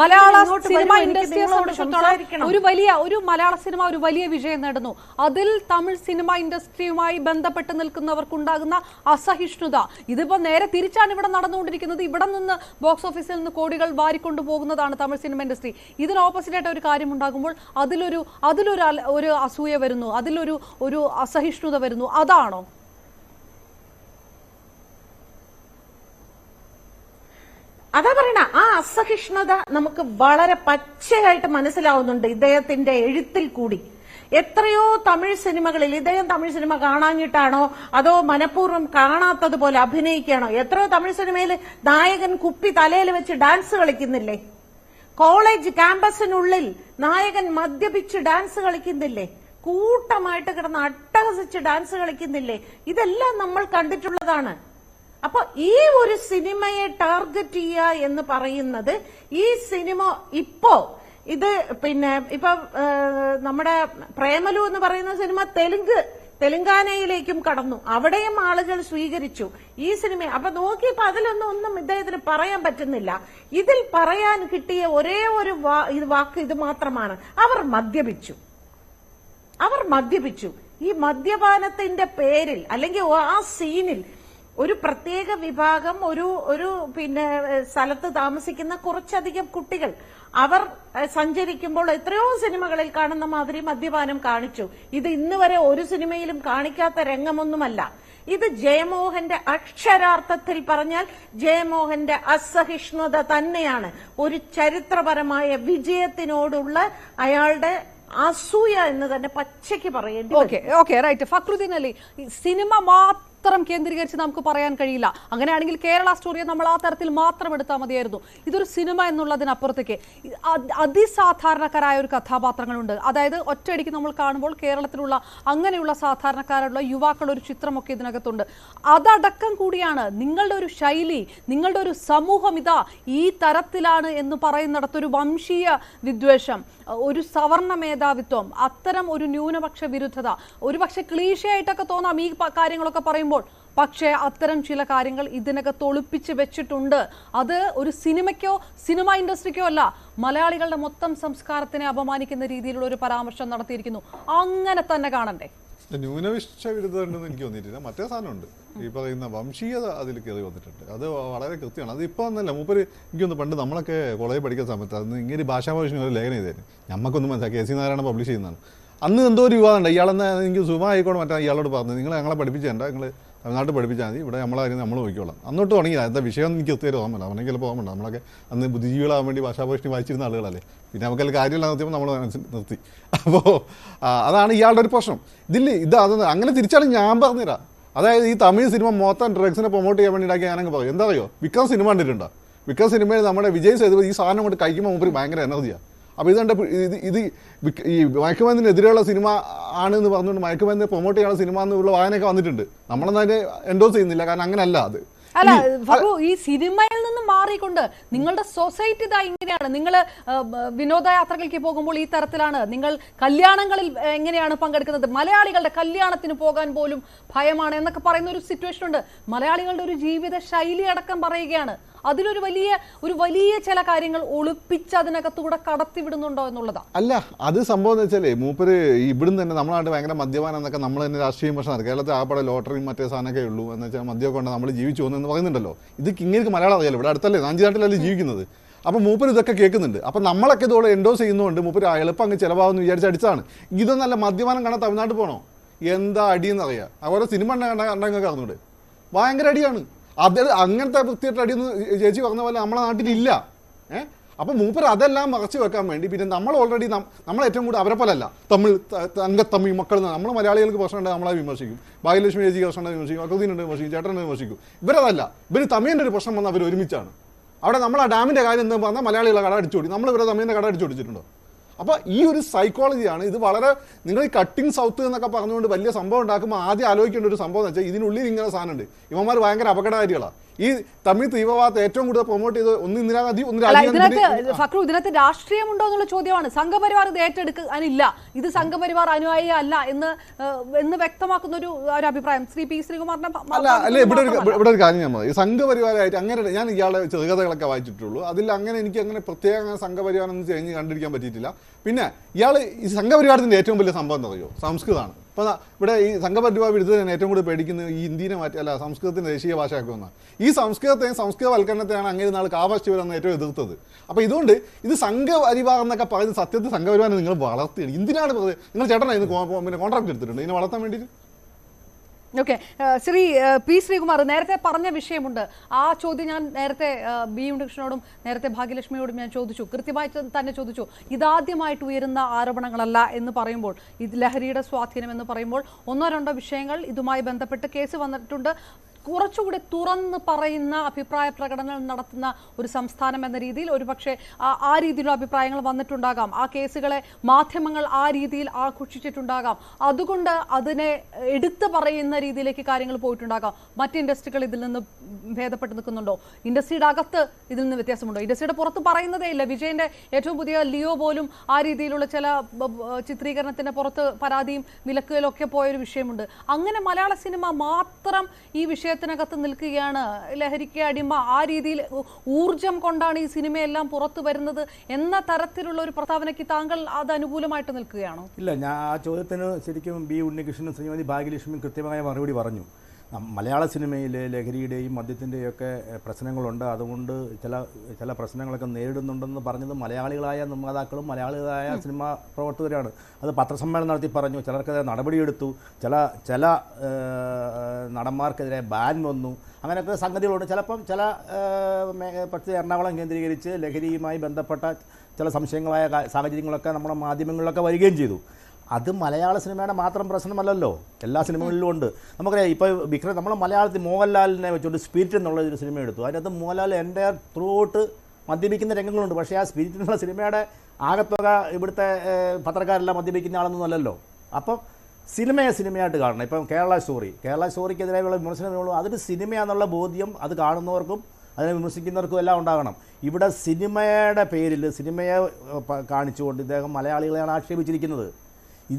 മലയാള സിനിമ ഇൻഡസ്ട്രിയെ സംബന്ധിച്ചിടത്തോളം ഒരു മലയാള സിനിമ ഒരു വലിയ വിജയം നേടുന്നു. അതിൽ തമിഴ് സിനിമ ഇൻഡസ്ട്രിയുമായി ബന്ധപ്പെട്ട് നിൽക്കുന്നവർക്കുണ്ടാകുന്ന അസഹിഷ്ണുത, ഇതിപ്പോ നേരെ തിരിച്ചാണ് ഇവിടെ നടന്നുകൊണ്ടിരിക്കുന്നത്. ഇവിടെ നിന്ന് ബോക്സ് ഓഫീസിൽ നിന്ന് കോടികൾ വാരിക്കൊണ്ടു പോകുന്നതാണ് തമിഴ് സിനിമ ഇൻഡസ്ട്രി. ഇതിന് ഓപ്പോസിറ്റായിട്ട് ഒരു കാര്യം ഉണ്ടാകുമ്പോൾ അതിലൊരു അസൂയ വരുന്നു, അതിലൊരു അസഹിഷ്ണുത വരുന്നു. അതാണോ? അതാ പറയണ, ആ അസഹിഷ്ണുത നമുക്ക് വളരെ പച്ചയായിട്ട് മനസ്സിലാവുന്നുണ്ട് ഇദ്ദേഹത്തിന്റെ എഴുത്തിൽ കൂടി. എത്രയോ തമിഴ് സിനിമകളിൽ ഇദ്ദേഹം തമിഴ് സിനിമ കാണാഞ്ഞിട്ടാണോ അതോ മനഃപൂർവ്വം കാണാത്തതുപോലെ അഭിനയിക്കുകയാണോ? എത്രയോ തമിഴ് സിനിമയിൽ നായകൻ കുപ്പി തലയിൽ വെച്ച് ഡാൻസ് കളിക്കുന്നില്ലേ? കോളേജ് ക്യാമ്പസിനുള്ളിൽ നായകൻ മദ്യപിച്ച് ഡാൻസ് കളിക്കുന്നില്ലേ? കൂട്ടമായിട്ട് കിടന്ന് അട്ടഹസിച്ച് ഡാൻസ് കളിക്കുന്നില്ലേ? ഇതെല്ലാം നമ്മൾ കണ്ടിട്ടുള്ളതാണ്. അപ്പൊ ഈ ഒരു സിനിമയെ ടാർഗറ്റ് ചെയ്യുക എന്ന് പറയുന്നത്, ഈ സിനിമ ഇത് പിന്നെ ഇപ്പൊ നമ്മുടെ പ്രേമലു എന്ന് പറയുന്ന സിനിമ തെലുങ്കാനയിലേക്കും കടന്നു, അവിടെയും ആളുകൾ സ്വീകരിച്ചു ഈ സിനിമ. അപ്പൊ നോക്കിയപ്പോ അതിലൊന്നും ഇദ്ദേഹത്തിന് പറയാൻ പറ്റുന്നില്ല. ഇതിൽ പറയാൻ കിട്ടിയ ഒരേ ഒരു വാക്ക് ഇത് മാത്രമാണ്: അവർ മദ്യപിച്ചു. ഈ മദ്യപാനത്തിന്റെ പേരിൽ അല്ലെങ്കിൽ ആ സീനിൽ ഒരു പ്രത്യേക വിഭാഗം, ഒരു പിന്നെ സ്ഥലത്ത് താമസിക്കുന്ന കുറച്ചധികം കുട്ടികൾ, അവർ സഞ്ചരിക്കുമ്പോൾ എത്രയോ സിനിമകളിൽ കാണുന്ന മാതിരി മദ്യപാനം കാണിച്ചു. ഇത് ഇന്ന് വരെ ഒരു സിനിമയിലും കാണിക്കാത്ത രംഗമൊന്നുമല്ല. ഇത് ജയമോഹന്റെ, അക്ഷരാർത്ഥത്തിൽ പറഞ്ഞാൽ ജയമോഹന്റെ അസഹിഷ്ണുത തന്നെയാണ്. ഒരു ചരിത്രപരമായ വിജയത്തിനോടുള്ള അയാളുടെ അസൂയ എന്ന് തന്നെ പച്ചയ്ക്ക് പറയേണ്ടി. Okay right. ഫക്രുദ്ദീൻ അലി, സിനിമ മാത്രം കേന്ദ്രീകരിച്ച് നമുക്ക് പറയാൻ കഴിയില്ല. അങ്ങനെയാണെങ്കിൽ കേരള സ്റ്റോറിയെ നമ്മൾ ആ തരത്തിൽ മാത്രം എടുത്താൽ മതിയായിരുന്നു. ഇതൊരു സിനിമ എന്നുള്ളതിനപ്പുറത്തേക്ക് അതിസാധാരണക്കാരായ ഒരു കഥാപാത്രങ്ങളുണ്ട്. അതായത് ഒറ്റയടിക്ക് നമ്മൾ കാണുമ്പോൾ കേരളത്തിലുള്ള അങ്ങനെയുള്ള സാധാരണക്കാരുള്ള യുവാക്കളുടെ ഒരു ചിത്രമൊക്കെ ഇതിനകത്തുണ്ട്. അതടക്കം കൂടിയാണ് നിങ്ങളുടെ ഒരു ശൈലി, നിങ്ങളുടെ ഒരു സമൂഹം ഇതാ ഈ തരത്തിലാണ് എന്ന് പറയുന്നിടത്തൊരു വംശീയ വിദ്വേഷം, ഒരു സവർണ മേധാവിത്വം, അത്തരം ഒരു ന്യൂനപക്ഷ വിരുദ്ധത, ഒരുപക്ഷെ ക്ലീശയായിട്ടൊക്കെ തോന്നാം ഈ കാര്യങ്ങളൊക്കെ പറയുമ്പോൾ, പക്ഷേ അത്തരം ചില കാര്യങ്ങൾ ഇതിനകത്ത് ഒളിപ്പിച്ച് വെച്ചിട്ടുണ്ട്. അത് ഒരു സിനിമയ്ക്കോ സിനിമ ഇൻഡസ്ട്രിക്കോ അല്ല, മലയാളികളുടെ മൊത്തം സംസ്കാരത്തിനെ അപമാനിക്കുന്ന രീതിയിലുള്ള ഒരു പരാമർശം നടത്തിയിരിക്കുന്നു. അങ്ങനെ തന്നെ കാണണ്ടേ? ന്യൂനപക്ഷ വിരുദ്ധത ഉണ്ടെന്ന് എനിക്ക് തോന്നിയിട്ടില്ല. മറ്റേ സാധനമുണ്ട്, ഈ പറയുന്ന വംശീയത അതിൽ കയറി വന്നിട്ടുണ്ട്. അത് വളരെ കൃത്യമാണ്. അത് ഇപ്പോൾ ഒന്നല്ല, മൂപ്പര് എനിക്കൊന്ന് പണ്ട് നമ്മളൊക്കെ കോളേജ് പഠിക്കുന്ന സമയത്ത് അന്ന് ഇങ്ങനെ ഭാഷാഭൂഷണം ഒരു ലേഖനം ചെയ്തായിരുന്നു. നമുക്കൊന്നും മനസ്സിലാക്കി KC നാരായണൻ പബ്ലിഷ് ചെയ്യുന്നതാണ്. അന്ന് എന്തോ ഒരു വിവാദമുണ്ട്. ഇയാളെന്ന് എനിക്ക് സുഖമായിക്കോട്ടെ മറ്റേ ഇയാളോട് പറഞ്ഞു, നിങ്ങൾ ഞങ്ങളെ പഠിപ്പിച്ചേണ്ട, നിങ്ങൾ തമിഴ്നാട്ടിൽ പഠിപ്പിച്ചാൽ മതി, ഇവിടെ നമ്മളെ കാര്യം നമ്മൾ നോക്കിക്കോളാം. അന്നോട്ട് തുടങ്ങിയതാണ്. എന്താ വിഷയം എനിക്ക് ഒത്തിരി ഓർമ്മയില്ല, അവനെങ്കിൽ ചിലപ്പോൾ ഓർമ്മയുണ്ട്. നമ്മളൊക്കെ അന്ന് ബുദ്ധിജീവികളാകാൻ വേണ്ടി ഭാഷാഭൂഷണി വായിച്ചിരുന്ന ആളുകളല്ലേ. പിന്നെ നമുക്കതിൽ കാര്യമില്ല നിർത്തിയപ്പോൾ നമ്മൾ നിർത്തി. അപ്പോൾ അതാണ് ഇയാളുടെ ഒരു പ്രശ്നം. അത് അങ്ങനെ തിരിച്ചാണ് ഞാൻ പറഞ്ഞുതരാം. അതായത് ഈ തമിഴ് സിനിമ മൊത്തം ഡ്രഗ്സിനെ പ്രൊമോട്ട് ചെയ്യാൻ വേണ്ടി ഉണ്ടാക്കി ഞാനങ്ങ് പറയും. എന്താ അറിയോ, വിക്രം സിനിമ കണ്ടിട്ടുണ്ടോ? വിക്രം സിനിമയിൽ നമ്മുടെ വിജയ് സേതുപതി ഈ സാധനം കൊണ്ട് കഴിക്കുമ്പോൾ മുമ്പ് ഭയങ്കര എനർജിയാണ്. അപ്പോൾ ഇത് ഈ മയക്കുമരുന്നിനെതിരെയുള്ള സിനിമ ആണെന്ന് പറഞ്ഞുകൊണ്ട് മയക്കുമരുന്നിനെ പ്രൊമോട്ട് ചെയ്യാനുള്ള സിനിമ എന്നുള്ള വായനയൊക്കെ വന്നിട്ടുണ്ട്. നമ്മളൊന്നും അതിനെ എൻഡോസ് ചെയ്യുന്നില്ല, കാരണം അങ്ങനെയല്ല അത്. അല്ല ഫക്രു, ഈ സിനിമയിൽ നിന്ന് മാറിക്കൊണ്ട് നിങ്ങളുടെ സൊസൈറ്റി ഇതാ ഇങ്ങനെയാണ്. നിങ്ങൾ വിനോദയാത്രകൾക്ക് പോകുമ്പോൾ ഈ തരത്തിലാണ്. നിങ്ങൾ കല്യാണങ്ങളിൽ എങ്ങനെയാണ് പങ്കെടുക്കുന്നത്? മലയാളികളുടെ കല്യാണത്തിന് പോകാൻ പോലും ഭയമാണ് എന്നൊക്കെ പറയുന്ന ഒരു സിറ്റുവേഷൻ ഉണ്ട്. മലയാളികളുടെ ഒരു ജീവിത ശൈലി അടക്കം പറയുകയാണ്. അതിലൊരു വലിയ ചില കാര്യങ്ങൾ ഒളിപ്പിച്ച് അതിനകത്തൂടെ കടത്തിവിടുന്നുണ്ടോ എന്നുള്ളതാണ്. അല്ല, അത് സംഭവം എന്ന് വെച്ചാൽ മൂപ്പര് ഇവിടുന്ന് തന്നെ നമ്മളായിട്ട് ഭയങ്കര മദ്യപാനം എന്നൊക്കെ നമ്മൾ തന്നെ രാഷ്ട്രീയ വിമർശനം. കേരളത്തിൽ ആപ്പടെ ലോട്ടറിയും മറ്റേ സാധനമൊക്കെ ഉള്ളൂ എന്ന് വെച്ചാൽ മദ്യമൊക്കെ കൊണ്ട് നമ്മൾ ജീവിച്ചു പോകുന്നു എന്ന് പറയുന്നുണ്ടല്ലോ. ഇത് ഇങ്ങനെ മലയാളം അറിയാലോ, ഇവിടെ അടുത്തല്ലേ, നാഞ്ചിനാട്ടിലല്ലേ ജീവിക്കുന്നത്. അപ്പോൾ മൂപ്പര് ഇതൊക്കെ കേൾക്കുന്നുണ്ട്. അപ്പം നമ്മളൊക്കെ ഇതോടെ എൻഡോസ് ചെയ്യുന്നതുകൊണ്ട് മൂപ്പര് എളുപ്പം അങ്ങ് ചിലവാകുമെന്ന് വിചാരിച്ച് അടിച്ചാണ്. ഇതൊന്നല്ല, മദ്യപാനം കാണാൻ തമിഴ്നാട്ടിൽ പോകണോ? എന്താ അടിയെന്നറിയാം. അവരെ സിനിമ കണ്ടെങ്കിൽ അറിഞ്ഞൂടെ, ഭയങ്കര അടിയാണ്. അത് അങ്ങനത്തെ വൃത്തിയായിട്ട് അടിയൊന്നും ചേച്ചി പറഞ്ഞ പോലെ നമ്മളെ നാട്ടിലില്ല. അപ്പം മൂപ്പർ അതെല്ലാം മറച്ചു വെക്കാൻ വേണ്ടി പിന്നെ നമ്മൾ ഓൾറെഡി നമ്മൾ ഏറ്റവും കൂടുതൽ അവരെ പോലല്ല തമിഴ് മക്കൾ. നമ്മൾ മലയാളികൾക്ക് പ്രശ്നമുണ്ടെങ്കിൽ നമ്മളെ വിമർശിക്കും, ഭാഗ്യലക്ഷ്മി ചേച്ചിക്ക് പ്രശ്നമുണ്ടെങ്കിൽ വിമർശിക്കും, അക്കൗദീനുണ്ട് വിമർശിക്കും, ചേട്ടനെ വിമർശിക്കും. ഇവരതല്ല, ഇവർ തമിഴിൻ്റെ ഒരു പ്രശ്നം വന്നാൽ അവർ ഒരുമിച്ചാണ്. അവിടെ നമ്മൾ ആ ഡാമിൻ്റെ കാര്യം എന്താ പറഞ്ഞാൽ മലയാളികളെ കട അടിച്ചോടി, നമ്മൾ ഇവരെ തമിഴിൻ്റെ കട അടിച്ചോടിച്ചിട്ടുണ്ടോ? അപ്പോൾ ഈ ഒരു സൈക്കോളജിയാണ് ഇത്. വളരെ നിങ്ങൾ ഈ കട്ടിങ് സൗത്ത് എന്നൊക്കെ പറഞ്ഞുകൊണ്ട് വലിയ സംഭവം ഉണ്ടാക്കുമ്പോൾ ആദ്യം ആലോചിക്കേണ്ട ഒരു സംഭവം എന്ന് വെച്ചാൽ ഇതിനുള്ളിൽ ഇങ്ങനെ സാധനമുണ്ട്. ഇവന്മാർ ഭയങ്കര അപകടകാരികളാണ്. ഈ തമിഴ് തീവ്രവാദത്തെ ഏറ്റവും കൂടുതൽ പ്രൊമോട്ട് ചെയ്ത് ഒന്ന് ഇന്ദിരാഗാന്ധി, ഫക്രു, ഇതിനകത്ത് രാഷ്ട്രീയമുണ്ടോ എന്നുള്ള ചോദ്യമാണ്. സംഘപരിവാർ ഇത് ഏറ്റെടുക്കാനില്ല, ഇത് സംഘപരിവാർ അനുയായി അല്ല എന്ന് വ്യക്തമാക്കുന്ന ഒരു അഭിപ്രായം ശ്രീ പി ശ്രീകുമാറിന്റെ. അല്ല, ഇവിടെ ഒരു കാര്യം ഞാൻ പറയും, സംഘപരിവാരമായിട്ട് അങ്ങനെ ഞാൻ ഇയാളെ ചെറുകഥകളൊക്കെ വായിച്ചിട്ടുള്ളൂ. അതിൽ അങ്ങനെ എനിക്ക് അങ്ങനെ പ്രത്യേക സംഘപരിവാരം എന്ന് കഴിഞ്ഞ് കണ്ടിരിക്കാൻ പറ്റിയിട്ടില്ല. പിന്നെ ഇയാൾ ഈ സംഘപരിവാരത്തിന്റെ ഏറ്റവും വലിയ സംഭവം എന്താ പറയുമോ, സംസ്കൃതമാണ്. അപ്പോൾ ഇവിടെ ഈ സംഘപരിവാർ വിരുദ്ധതയാണ് ഏറ്റവും കൂടുതൽ പേടിക്കുന്നത് ഈ ഹിന്ദിനെ മാറ്റി, അല്ല സംസ്കൃതത്തിന് ദേശീയ ഭാഷയാക്കുമെന്ന ഈ സംസ്കൃതത്തെയും സംസ്കൃതവൽക്കരണത്തെയാണ് അങ്ങനെ നാൾ കാവാശ്ശിവരെന്ന് ഏറ്റവും എതിർത്തത്. അപ്പോൾ ഇതുകൊണ്ട് ഇത് സംഘപരിവാർ എന്നൊക്കെ പറയുന്നത് സത്യത്തിൽ സംഘപരിവാരം നിങ്ങൾ വളർത്തിയാണ്. എന്തിനാണ് നിങ്ങൾ ചേട്ടനായിരുന്നു പിന്നെ കോൺട്രാക്ട് എടുത്തിട്ടുണ്ട് ഇതിനെ വളർത്താൻ വേണ്ടിയിട്ട്? ഓക്കെ, ശ്രീ പി ശ്രീകുമാർ നേരത്തെ പറഞ്ഞ വിഷയമുണ്ട്. ആ ചോദ്യം ഞാൻ നേരത്തെ ബി ഉണ്ണികൃഷ്ണനോടും നേരത്തെ ഭാഗ്യലക്ഷ്മിയോടും ഞാൻ ചോദിച്ചു, കൃത്യമായി തന്നെ ചോദിച്ചു. ഇതാദ്യമായിട്ട് ഉയരുന്ന ആരോപണങ്ങളല്ല എന്ന് പറയുമ്പോൾ, ഇത് ലഹരിയുടെ സ്വാധീനം എന്ന് പറയുമ്പോൾ ഒന്നോ രണ്ടോ വിഷയങ്ങൾ ഇതുമായി ബന്ധപ്പെട്ട് കേസ് വന്നിട്ടുണ്ട്. കുറച്ചുകൂടി തുറന്ന് പറയുന്ന അഭിപ്രായ പ്രകടനങ്ങൾ നടത്തുന്ന ഒരു സംസ്ഥാനം എന്ന രീതിയിൽ ഒരുപക്ഷെ ആ രീതിയിലുള്ള അഭിപ്രായങ്ങൾ വന്നിട്ടുണ്ടാകാം. ആ കേസുകളെ മാധ്യമങ്ങൾ ആ രീതിയിൽ ആഘോഷിച്ചിട്ടുണ്ടാകാം. അതുകൊണ്ട് അതിനെ എടുത്തു പറയുന്ന രീതിയിലേക്ക് കാര്യങ്ങൾ പോയിട്ടുണ്ടാകാം. മറ്റ് ഇൻഡസ്ട്രികൾ ഇതിൽ നിന്ന് ഭേദപ്പെട്ട് നിൽക്കുന്നുണ്ടോ? ഇൻഡസ്ട്രിയുടെ അകത്ത് ഇതിൽ നിന്ന് വ്യത്യാസമുണ്ടോ? ഇൻഡസ്ട്രിയുടെ പുറത്ത് പറയുന്നതേ ഇല്ല. വിജയന്റെ ഏറ്റവും പുതിയ ലിയോ പോലും ആ രീതിയിലുള്ള ചില ചിത്രീകരണത്തിന്റെ പുറത്ത് പരാതിയും വിലക്കുകളും ഒക്കെ പോയൊരു വിഷയമുണ്ട്. അങ്ങനെ മലയാള സിനിമ മാത്രം ഈ വിഷയത്തിനകത്ത് നിൽക്കുകയാണ്. ലഹരിക്ക് അടിമ, ആ രീതിയിൽ ഊർജം കൊണ്ടാണ് ഈ സിനിമയെല്ലാം പുറത്തു വരുന്നത് എന്ന തരത്തിലുള്ള ഒരു പ്രസ്താവനയ്ക്ക് താങ്കൾ അത് അനുകൂലമായിട്ട് നിൽക്കുകയാണോ? ഇല്ല, ഞാൻ ആ ചോദ്യത്തിന് ശരിക്കും ബി ഉണ്ണികൃഷ്ണനും ശ്രീമതി ഭാഗ്യലക്ഷ്മിയും കൃത്യമായ മറുപടി പറഞ്ഞു. മലയാള സിനിമയിൽ ലഹരിയുടെയും മദ്യത്തിൻ്റെയും ഒക്കെ പ്രശ്നങ്ങളുണ്ട്, അതുകൊണ്ട് ചില പ്രശ്നങ്ങളൊക്കെ നേരിടുന്നുണ്ടെന്ന് പറഞ്ഞത് മലയാളികളായ നിർമ്മാതാക്കളും മലയാളികളായ സിനിമാ പ്രവർത്തകരാണ്. അത് പത്രസമ്മേളനം നടത്തി പറഞ്ഞു. ചിലർക്കെതിരെ നടപടിയെടുത്തു, ചില നടന്മാർക്കെതിരെ ബാൻ വന്നു. അങ്ങനെയൊക്കെ സംഗതികളുണ്ട്. ചില പ്രത്യേക എറണാകുളം കേന്ദ്രീകരിച്ച് ലഹരിയുമായി ബന്ധപ്പെട്ട ചില സംശയങ്ങളായ സാഹചര്യങ്ങളൊക്കെ നമ്മുടെ മാധ്യമങ്ങളിലൊക്കെ വരികയും ചെയ്തു. അത് മലയാള സിനിമയുടെ മാത്രം പ്രശ്നമല്ലല്ലോ, എല്ലാ സിനിമകളിലും ഉണ്ട്. നമുക്കറിയാം, ഇപ്പോൾ വിക്രം നമ്മൾ മലയാളത്തിൽ മോഹൻലാലിനെ വെച്ചുകൊണ്ട് സ്പിരിറ്റ് എന്നുള്ള ഒരു സിനിമ എടുത്തു. അതിനകത്ത് മോഹൻലാൽ എൻ്റയർ ത്രൂ ഔട്ട് മദ്യപിക്കുന്ന രംഗങ്ങളുണ്ട്. പക്ഷേ ആ സ്പിരിറ്റ് എന്നുള്ള സിനിമയുടെ ആകത്തുക ഇവിടുത്തെ പത്രക്കാരെല്ലാം മദ്യപിക്കുന്ന ആളൊന്നും അല്ലല്ലോ. അപ്പം സിനിമയായിട്ട് കാണണം. ഇപ്പം കേരള സ്റ്റോറിക്കെതിരെയുള്ള വിമർശനങ്ങളുള്ളൂ. അതൊരു സിനിമയാണെന്നുള്ള ബോധ്യം അത് കാണുന്നവർക്കും അതിനെ വിമർശിക്കുന്നവർക്കും എല്ലാം ഉണ്ടാകണം. ഇവിടെ സിനിമയുടെ പേരിൽ സിനിമയെ കാണിച്ചുകൊണ്ട് ഇദ്ദേഹം മലയാളികളെയാണ് ആക്ഷേപിച്ചിരിക്കുന്നത്.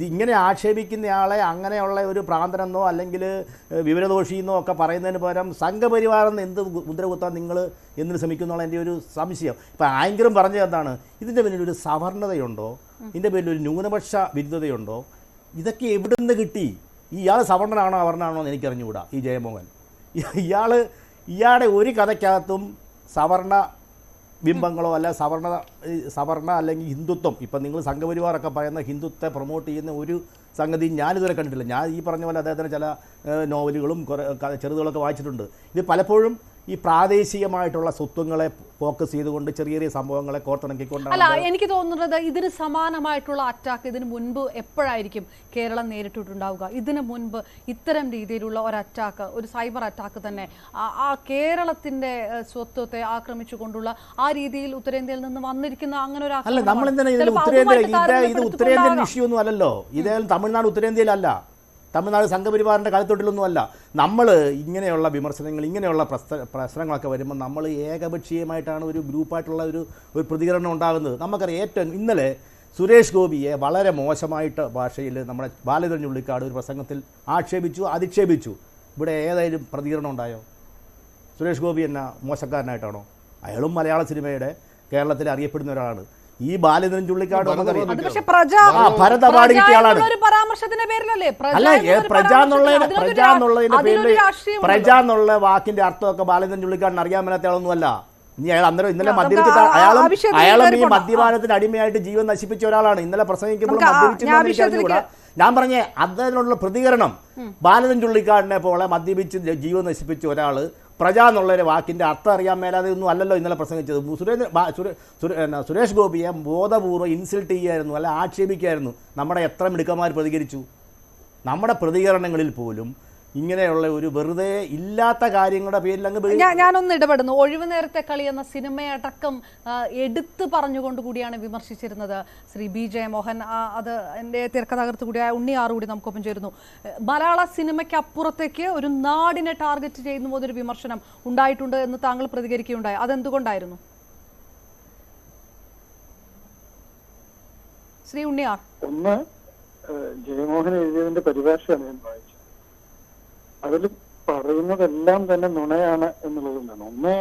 ഇങ്ങനെ ആക്ഷേപിക്കുന്നയാളെ അങ്ങനെയുള്ള ഒരു പ്രാന്തനെന്നോ അല്ലെങ്കിൽ വിവരദോഷിയെന്നോ ഒക്കെ പറയുന്നതിന് പകരം സംഘപരിവാറെന്ന് എന്ത് മുദ്ര കുത്താൻ നിങ്ങൾ എന്തിനു ശ്രമിക്കുന്നുള്ള എൻ്റെ ഒരു സംശയം. ഇപ്പം ആങ്കറും പറഞ്ഞത് എന്താണ്, ഇതിൻ്റെ പിന്നിൽ ഒരു സവർണതയുണ്ടോ, ഇതിൻ്റെ പേരിൽ ഒരു ന്യൂനപക്ഷ വിരുദ്ധതയുണ്ടോ? ഇതൊക്കെ എവിടെ നിന്ന് കിട്ടി? ഇയാൾ സവർണനാണോ അവർണനാണോ എന്ന് എനിക്കറിഞ്ഞുകൂടാ. ഈ ജയമോഹൻ ഇയാളുടെ ഒരു കഥയ്ക്കകത്തും സവർണ ബിംബങ്ങളോ അല്ല സവർണ അല്ലെങ്കിൽ ഹിന്ദുത്വം, ഇപ്പം നിങ്ങൾ സംഘപരിവാറൊക്കെ പറയുന്ന ഹിന്ദുത്വത്തെ പ്രൊമോട്ട് ചെയ്യുന്ന ഒരു സംഗതി ഞാനിതുവരെ കണ്ടിട്ടില്ല. ഞാൻ ഈ പറഞ്ഞ പോലെ അദ്ദേഹത്തിന് ചില നോവലുകളും ചെറുതുകളൊക്കെ വായിച്ചിട്ടുണ്ട്. ഇത് പലപ്പോഴും ഈ പ്രാദേശികമായിട്ടുള്ള സ്വത്വങ്ങളെ ഫോക്കസ് ചെയ്തുകൊണ്ട് ചെറിയ ചെറിയ സംഭവങ്ങളെ കോർത്തിണക്കിക്കൊണ്ടാണ്. അല്ല, എനിക്ക് തോന്നുന്നത് ഇതിന് സമാനമായിട്ടുള്ള അറ്റാക്ക് ഇതിന് മുൻപ് എപ്പോഴായിരിക്കും കേരളം നേരിട്ടിട്ടുണ്ടാവുക? ഇതിന് മുൻപ് ഇത്തരം രീതിയിലുള്ള ഒരു അറ്റാക്ക്, ഒരു സൈബർ അറ്റാക്ക് തന്നെ ആ കേരളത്തിന്റെ സ്വത്വത്തെ ആക്രമിച്ചുകൊണ്ടുള്ള ആ രീതിയിൽ ഉത്തരേന്ത്യയിൽ നിന്ന് വന്നിരിക്കുന്ന അങ്ങനെ ഒരു അല്ല, നമ്മളെന്താണ് ഇത് ഉത്തരേന്ത്യൻ ഇഷ്യൂ ഒന്നും അല്ലല്ലോ. ഇതേ തമിഴ്നാട് ഉത്തരേന്ത്യയിലല്ല, തമിഴ്നാട് സംഘപരിവാറിൻ്റെ കാലത്തൊട്ടിലൊന്നും അല്ല. നമ്മൾ ഇങ്ങനെയുള്ള വിമർശനങ്ങൾ, ഇങ്ങനെയുള്ള പ്രശ്നങ്ങളൊക്കെ വരുമ്പോൾ നമ്മൾ ഏകപക്ഷീയമായിട്ടാണ് ഒരു ഗ്രൂപ്പായിട്ടുള്ള ഒരു പ്രതികരണം ഉണ്ടാകുന്നത്. നമുക്കറിയാം, ഏറ്റവും ഇന്നലെ സുരേഷ് ഗോപിയെ വളരെ മോശമായിട്ട് ഭാഷയിൽ നമ്മുടെ ബാലചന്ദ്രൻ ചുള്ളിക്കാട് ഒരു പ്രസംഗത്തിൽ ആക്ഷേപിച്ചു, അധിക്ഷേപിച്ചു. ഇവിടെ ഏതായാലും പ്രതികരണം ഉണ്ടായോ? സുരേഷ് ഗോപി എന്നാ മോശക്കാരനായിട്ടാണോ? അയാളും മലയാള സിനിമയുടെ കേരളത്തിൽ അറിയപ്പെടുന്ന ഒരാളാണ്. ഈ ബാലചന്ദ്രൻ ചുള്ളിക്കാട് ഭരത് അവാർഡ് കിട്ടിയ ആളാണ്. അല്ല, പ്രജ എന്നുള്ള വാക്കിന്റെ അർത്ഥമൊക്കെ ബാലചന്ദ്രൻ ചുള്ളിക്കാടിന് അറിയാൻ മേലാത്ത ആളൊന്നുമല്ല. ഇനി അയാൾ അന്നേരം ഇന്നലെ മദ്യപിച്ചിട്ട് അയാളും ഈ മദ്യപാനത്തിന് അടിമയായിട്ട് ജീവൻ നശിപ്പിച്ച ഒരാളാണ്. ഇന്നലെ പ്രസംഗിക്കുമ്പോൾ മദ്യപിച്ചിട്ടുകൂടാ. ഞാൻ പറഞ്ഞേ, അതിനുള്ള പ്രതികരണം ബാലചന്ദ്രൻ ചുള്ളിക്കാടിനെ പോലെ മദ്യപിച്ച് ജീവൻ നശിപ്പിച്ച ഒരാള് പ്രജ എന്നുള്ളൊരു വാക്കിൻ്റെ അർത്ഥം അറിയാൻ മേലാതെ ഒന്നും അല്ലല്ലോ ഇന്നലെ പ്രസംഗിച്ചത്. സുരേഷ് ഗോപിയെ ബോധപൂർവ്വം ഇൻസൾട്ട് ചെയ്യുമായിരുന്നു, അല്ല ആക്ഷേപിക്കുകയായിരുന്നു. നമ്മുടെ എത്ര മിടുക്കന്മാർ പ്രതികരിച്ചു. നമ്മുടെ പ്രതികരണങ്ങളിൽ പോലും ഇങ്ങനെയുള്ള ഒരു വെറുതെ ഇല്ലാത്ത കാര്യങ്ങളുടെ പേരിൽ അങ്ങ് ഞാനൊന്ന് ഇടപെടുന്നു. ഒഴിവ് നേരത്തെ കളി എന്ന സിനിമയടക്കം എടുത്തു പറഞ്ഞുകൊണ്ട് കൂടിയാണ് വിമർശിച്ചിരുന്നത് ശ്രീ ബി ജയമോഹൻ. അത് എൻ്റെ തിരക്കഥാകൃത്ത് കൂടിയായ ഉണ്ണിയാർ കൂടി നമുക്കൊപ്പം ചേരുന്നു. മലയാള സിനിമയ്ക്ക് അപ്പുറത്തേക്ക് ഒരു നാടിനെ ടാർഗറ്റ് ചെയ്യുന്ന പോലൊരു വിമർശനം ഉണ്ടായിട്ടുണ്ട് എന്ന് താങ്കൾ പ്രതികരിക്കുകയുണ്ടായി. അതെന്തുകൊണ്ടായിരുന്നു ശ്രീ ഉണ്ണിയാർ? ഒന്ന്, ജയമോഹൻ എഴുതിയതിന്റെ പരിഭാഷയാണ് ഞാൻ വായിച്ചത്. അതിൽ പറയുന്നതെല്ലാം തന്നെ നുണയാണ് എന്നുള്ളതുകൊണ്ടാണ്. ഒന്ന്,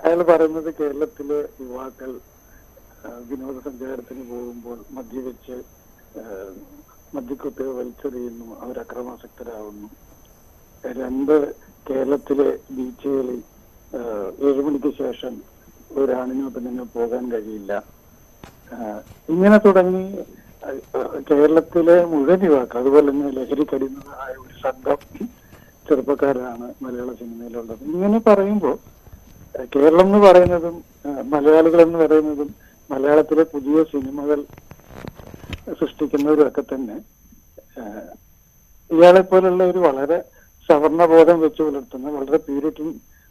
അയാൾ പറയുന്നത് കേരളത്തിലെ യുവാക്കൾ വിനോദസഞ്ചാരത്തിന് പോകുമ്പോൾ മദ്യവെച്ച് മദ്യക്കുപ്പികൾ വലിച്ചെറിയുന്നു, അവർ അക്രമാസക്തരാകുന്നു. രണ്ട്, കേരളത്തിലെ ബീച്ചുകളിൽ 7 മണിക്ക് ശേഷം ഒരാണിനോ പെണ്ണിനോ പോകാൻ കഴിയില്ല. ഇങ്ങനെ തുടങ്ങി കേരളത്തിലെ മുഴുവൻ യുവാക്കൾ, അതുപോലെ തന്നെ ലഹരിക്കടിമകളായ ഒരു സംഘം ചെറുപ്പക്കാരാണ് മലയാള സിനിമയിലുള്ളത്. ഇങ്ങനെ പറയുമ്പോൾ കേരളം എന്ന് പറയുന്നതും മലയാളികൾ എന്ന് പറയുന്നതും മലയാളത്തിലെ പുതിയ സിനിമകൾ സൃഷ്ടിക്കുന്നവരും ഒക്കെ തന്നെ ഇയാളെ പോലുള്ള ഒരു വളരെ സവർണ ബോധം വെച്ച് പുലർത്തുന്ന, വളരെ പ്യൂരിറ്റൻ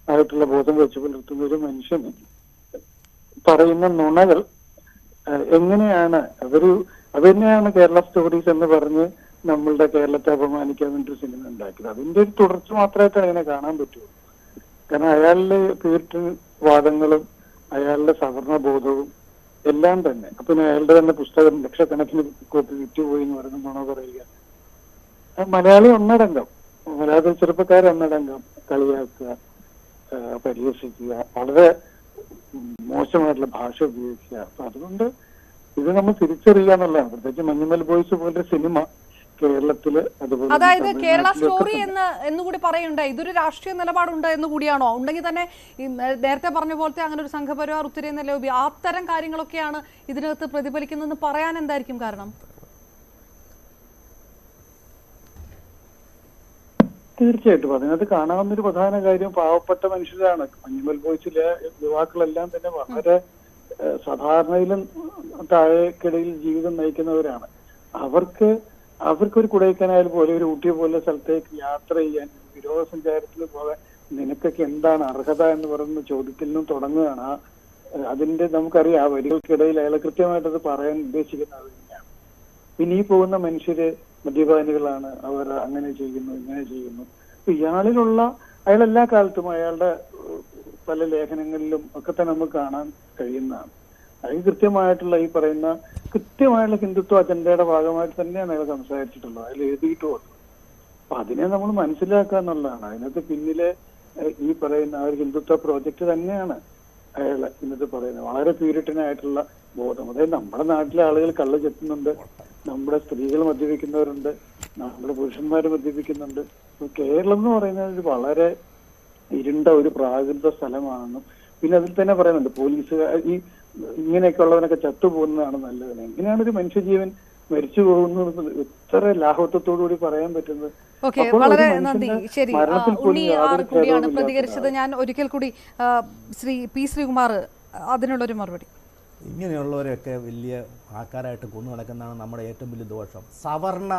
ആയിട്ടുള്ള ബോധം വെച്ച് പുലർത്തുന്ന ഒരു മനുഷ്യന് പറയുന്ന നുണകൾ എങ്ങനെയാണ് അത് തന്നെയാണ് കേരള സ്റ്റോറീസ് എന്ന് പറഞ്ഞ് നമ്മളുടെ കേരളത്തെ അപമാനിക്കാൻ വേണ്ടി സിനിമ ഉണ്ടാക്കിയത്. അതിന്റെ ഒരു തുടർച്ച മാത്രമായിട്ട് അതിനെ കാണാൻ പറ്റുള്ളൂ. കാരണം അയാളുടെ പ്യൂരിറ്റൻ വാദങ്ങളും അയാളുടെ സവർണ ബോധവും എല്ലാം തന്നെ, അപ്പൊ അയാളുടെ തന്നെ പുസ്തകം ലക്ഷക്കണക്കിന് കോപ്പി വിറ്റുപോയി എന്ന് പറയുന്ന നുണ പറയുക. മലയാളി ഒന്നടങ്കം, മലയാള ചെറുപ്പക്കാരൊന്നടങ്കം കളിയാക്കുക, പരിഹസിക്കുക, വളരെ മോശമായിട്ടുള്ള ഭാഷ ഉപയോഗിക്കുക. അപ്പൊ അതുകൊണ്ട് ഇത് നമ്മൾ തിരിച്ചറിയുക എന്നുള്ളതാണ്. പ്രത്യേകിച്ച് മഞ്ഞുമൽ ബോയ്സ് പോലൊരു സിനിമ കേരളത്തില്, അതുപോലെ അതായത് കേരള സ്റ്റോറി എന്നുകൂടി പറയുന്നുണ്ട്. ഇതൊരു രാഷ്ട്രീയ നിലപാടുണ്ട് എന്ന് കൂടിയാണോ? ഉണ്ടെങ്കിൽ തന്നെ നേരത്തെ പറഞ്ഞ പോലത്തെ അങ്ങനെ ഒരു സംഘപരിവാർ ഉത്തരേന്ത്യ ലോബി അത്തരം കാര്യങ്ങളൊക്കെയാണ് ഇതിനകത്ത് പ്രതിഫലിക്കുന്നതെന്ന് പറയാൻ എന്തായിരിക്കും കാരണം? തീർച്ചയായിട്ടും അതിനകത്ത് കാണാവുന്നൊരു പ്രധാന കാര്യം പാവപ്പെട്ട മനുഷ്യരാണ്. മഞ്ഞുമൽ ബോയ്സിലെ യുവാക്കളെല്ലാം തന്നെ വളരെ സാധാരണയിലും താഴേക്കിടയിൽ ജീവിതം നയിക്കുന്നവരാണ്. അവർക്കൊരു കുടൈക്കനാൽ പോലെ, ഒരു ഊട്ടി പോലെ സ്ഥലത്തേക്ക് യാത്ര ചെയ്യാൻ, വിനോദസഞ്ചാരത്തിന് പോകാൻ നിനക്കൊക്കെ എന്താണ് അർഹത എന്ന് പറയുന്ന ചോദ്യത്തിൽ നിന്നും തുടങ്ങുകയാണ്. അതിന്റെ നമുക്കറിയാം, ആ വരികൾക്കിടയിൽ അയാൾ കൃത്യമായിട്ടത് പറയാൻ ഉദ്ദേശിക്കുന്നത് തന്നെയാണ്. പിന്നെ ഈ പോകുന്ന മനുഷ്യര് മദ്യപാനികളാണ്, അവർ അങ്ങനെ ചെയ്യുന്നു, ഇങ്ങനെ ചെയ്യുന്നു. ഇയാളിലുള്ള അയാളെല്ലാ കാലത്തും അയാളുടെ പല ലേഖനങ്ങളിലും ഒക്കെ തന്നെ നമുക്ക് കാണാൻ കഴിയുന്നതാണ്. അതിന് കൃത്യമായിട്ടുള്ള ഈ പറയുന്ന കൃത്യമായിട്ടുള്ള ഹിന്ദുത്വ അജണ്ടയുടെ ഭാഗമായിട്ട് തന്നെയാണ് അയാൾ സംസാരിച്ചിട്ടുള്ളത്, അതിൽ എഴുതിയിട്ടുള്ളത്. അപ്പൊ അതിനെ നമ്മൾ മനസ്സിലാക്കുക എന്നുള്ളതാണ്. അതിനകത്ത് പിന്നിലെ ഈ പറയുന്ന ആ ഒരു ഹിന്ദുത്വ പ്രോജക്റ്റ് തന്നെയാണ് അയാൾ ഇന്നത്തെ പറയുന്നത്. വളരെ പ്യൂരിറ്റനായിട്ടുള്ള ബോധം. അതായത് നമ്മുടെ നാട്ടിലെ ആളുകൾ കള്ള് ചെത്തുന്നുണ്ട്, നമ്മുടെ സ്ത്രീകൾ മദ്യപിക്കുന്നവരുണ്ട്, നമ്മുടെ പുരുഷന്മാർ മദ്യപിക്കുന്നുണ്ട്. കേരളം എന്ന് പറയുന്നത് ഒരു വളരെ ഇരുണ്ട ഒരു പ്രാകൃത സ്ഥലമാണെന്നും പിന്നെ അതിൽ തന്നെ പറയുന്നുണ്ട് പോലീസുകാർ ഈ ഇങ്ങനെയൊക്കെ ഉള്ളവനൊക്കെ ചത്തുപോകുന്നതാണ് നല്ലത്. എങ്ങനെയാണ് ഒരു മനുഷ്യജീവൻ മരിച്ചു പോകുന്നു എത്ര ലാഘവത്തോടുകൂടി പറയാൻ പറ്റുന്നത്. ഓക്കെ, വളരെ നന്ദി. ശരി, ഉണ്ണി ആർ കൂടിയാണ് പ്രതികരിച്ചത്. ഞാൻ ഒരിക്കൽ കൂടി ശ്രീ പി ശ്രീകുമാർ അതിനുള്ളൊരു മറുപടി. ഇങ്ങനെയുള്ളവരെയൊക്കെ വലിയ ആൾക്കാരായിട്ട് കൊണ്ടു നടക്കുന്നതാണ് നമ്മുടെ ഏറ്റവും വലിയ ദോഷം. സവർണ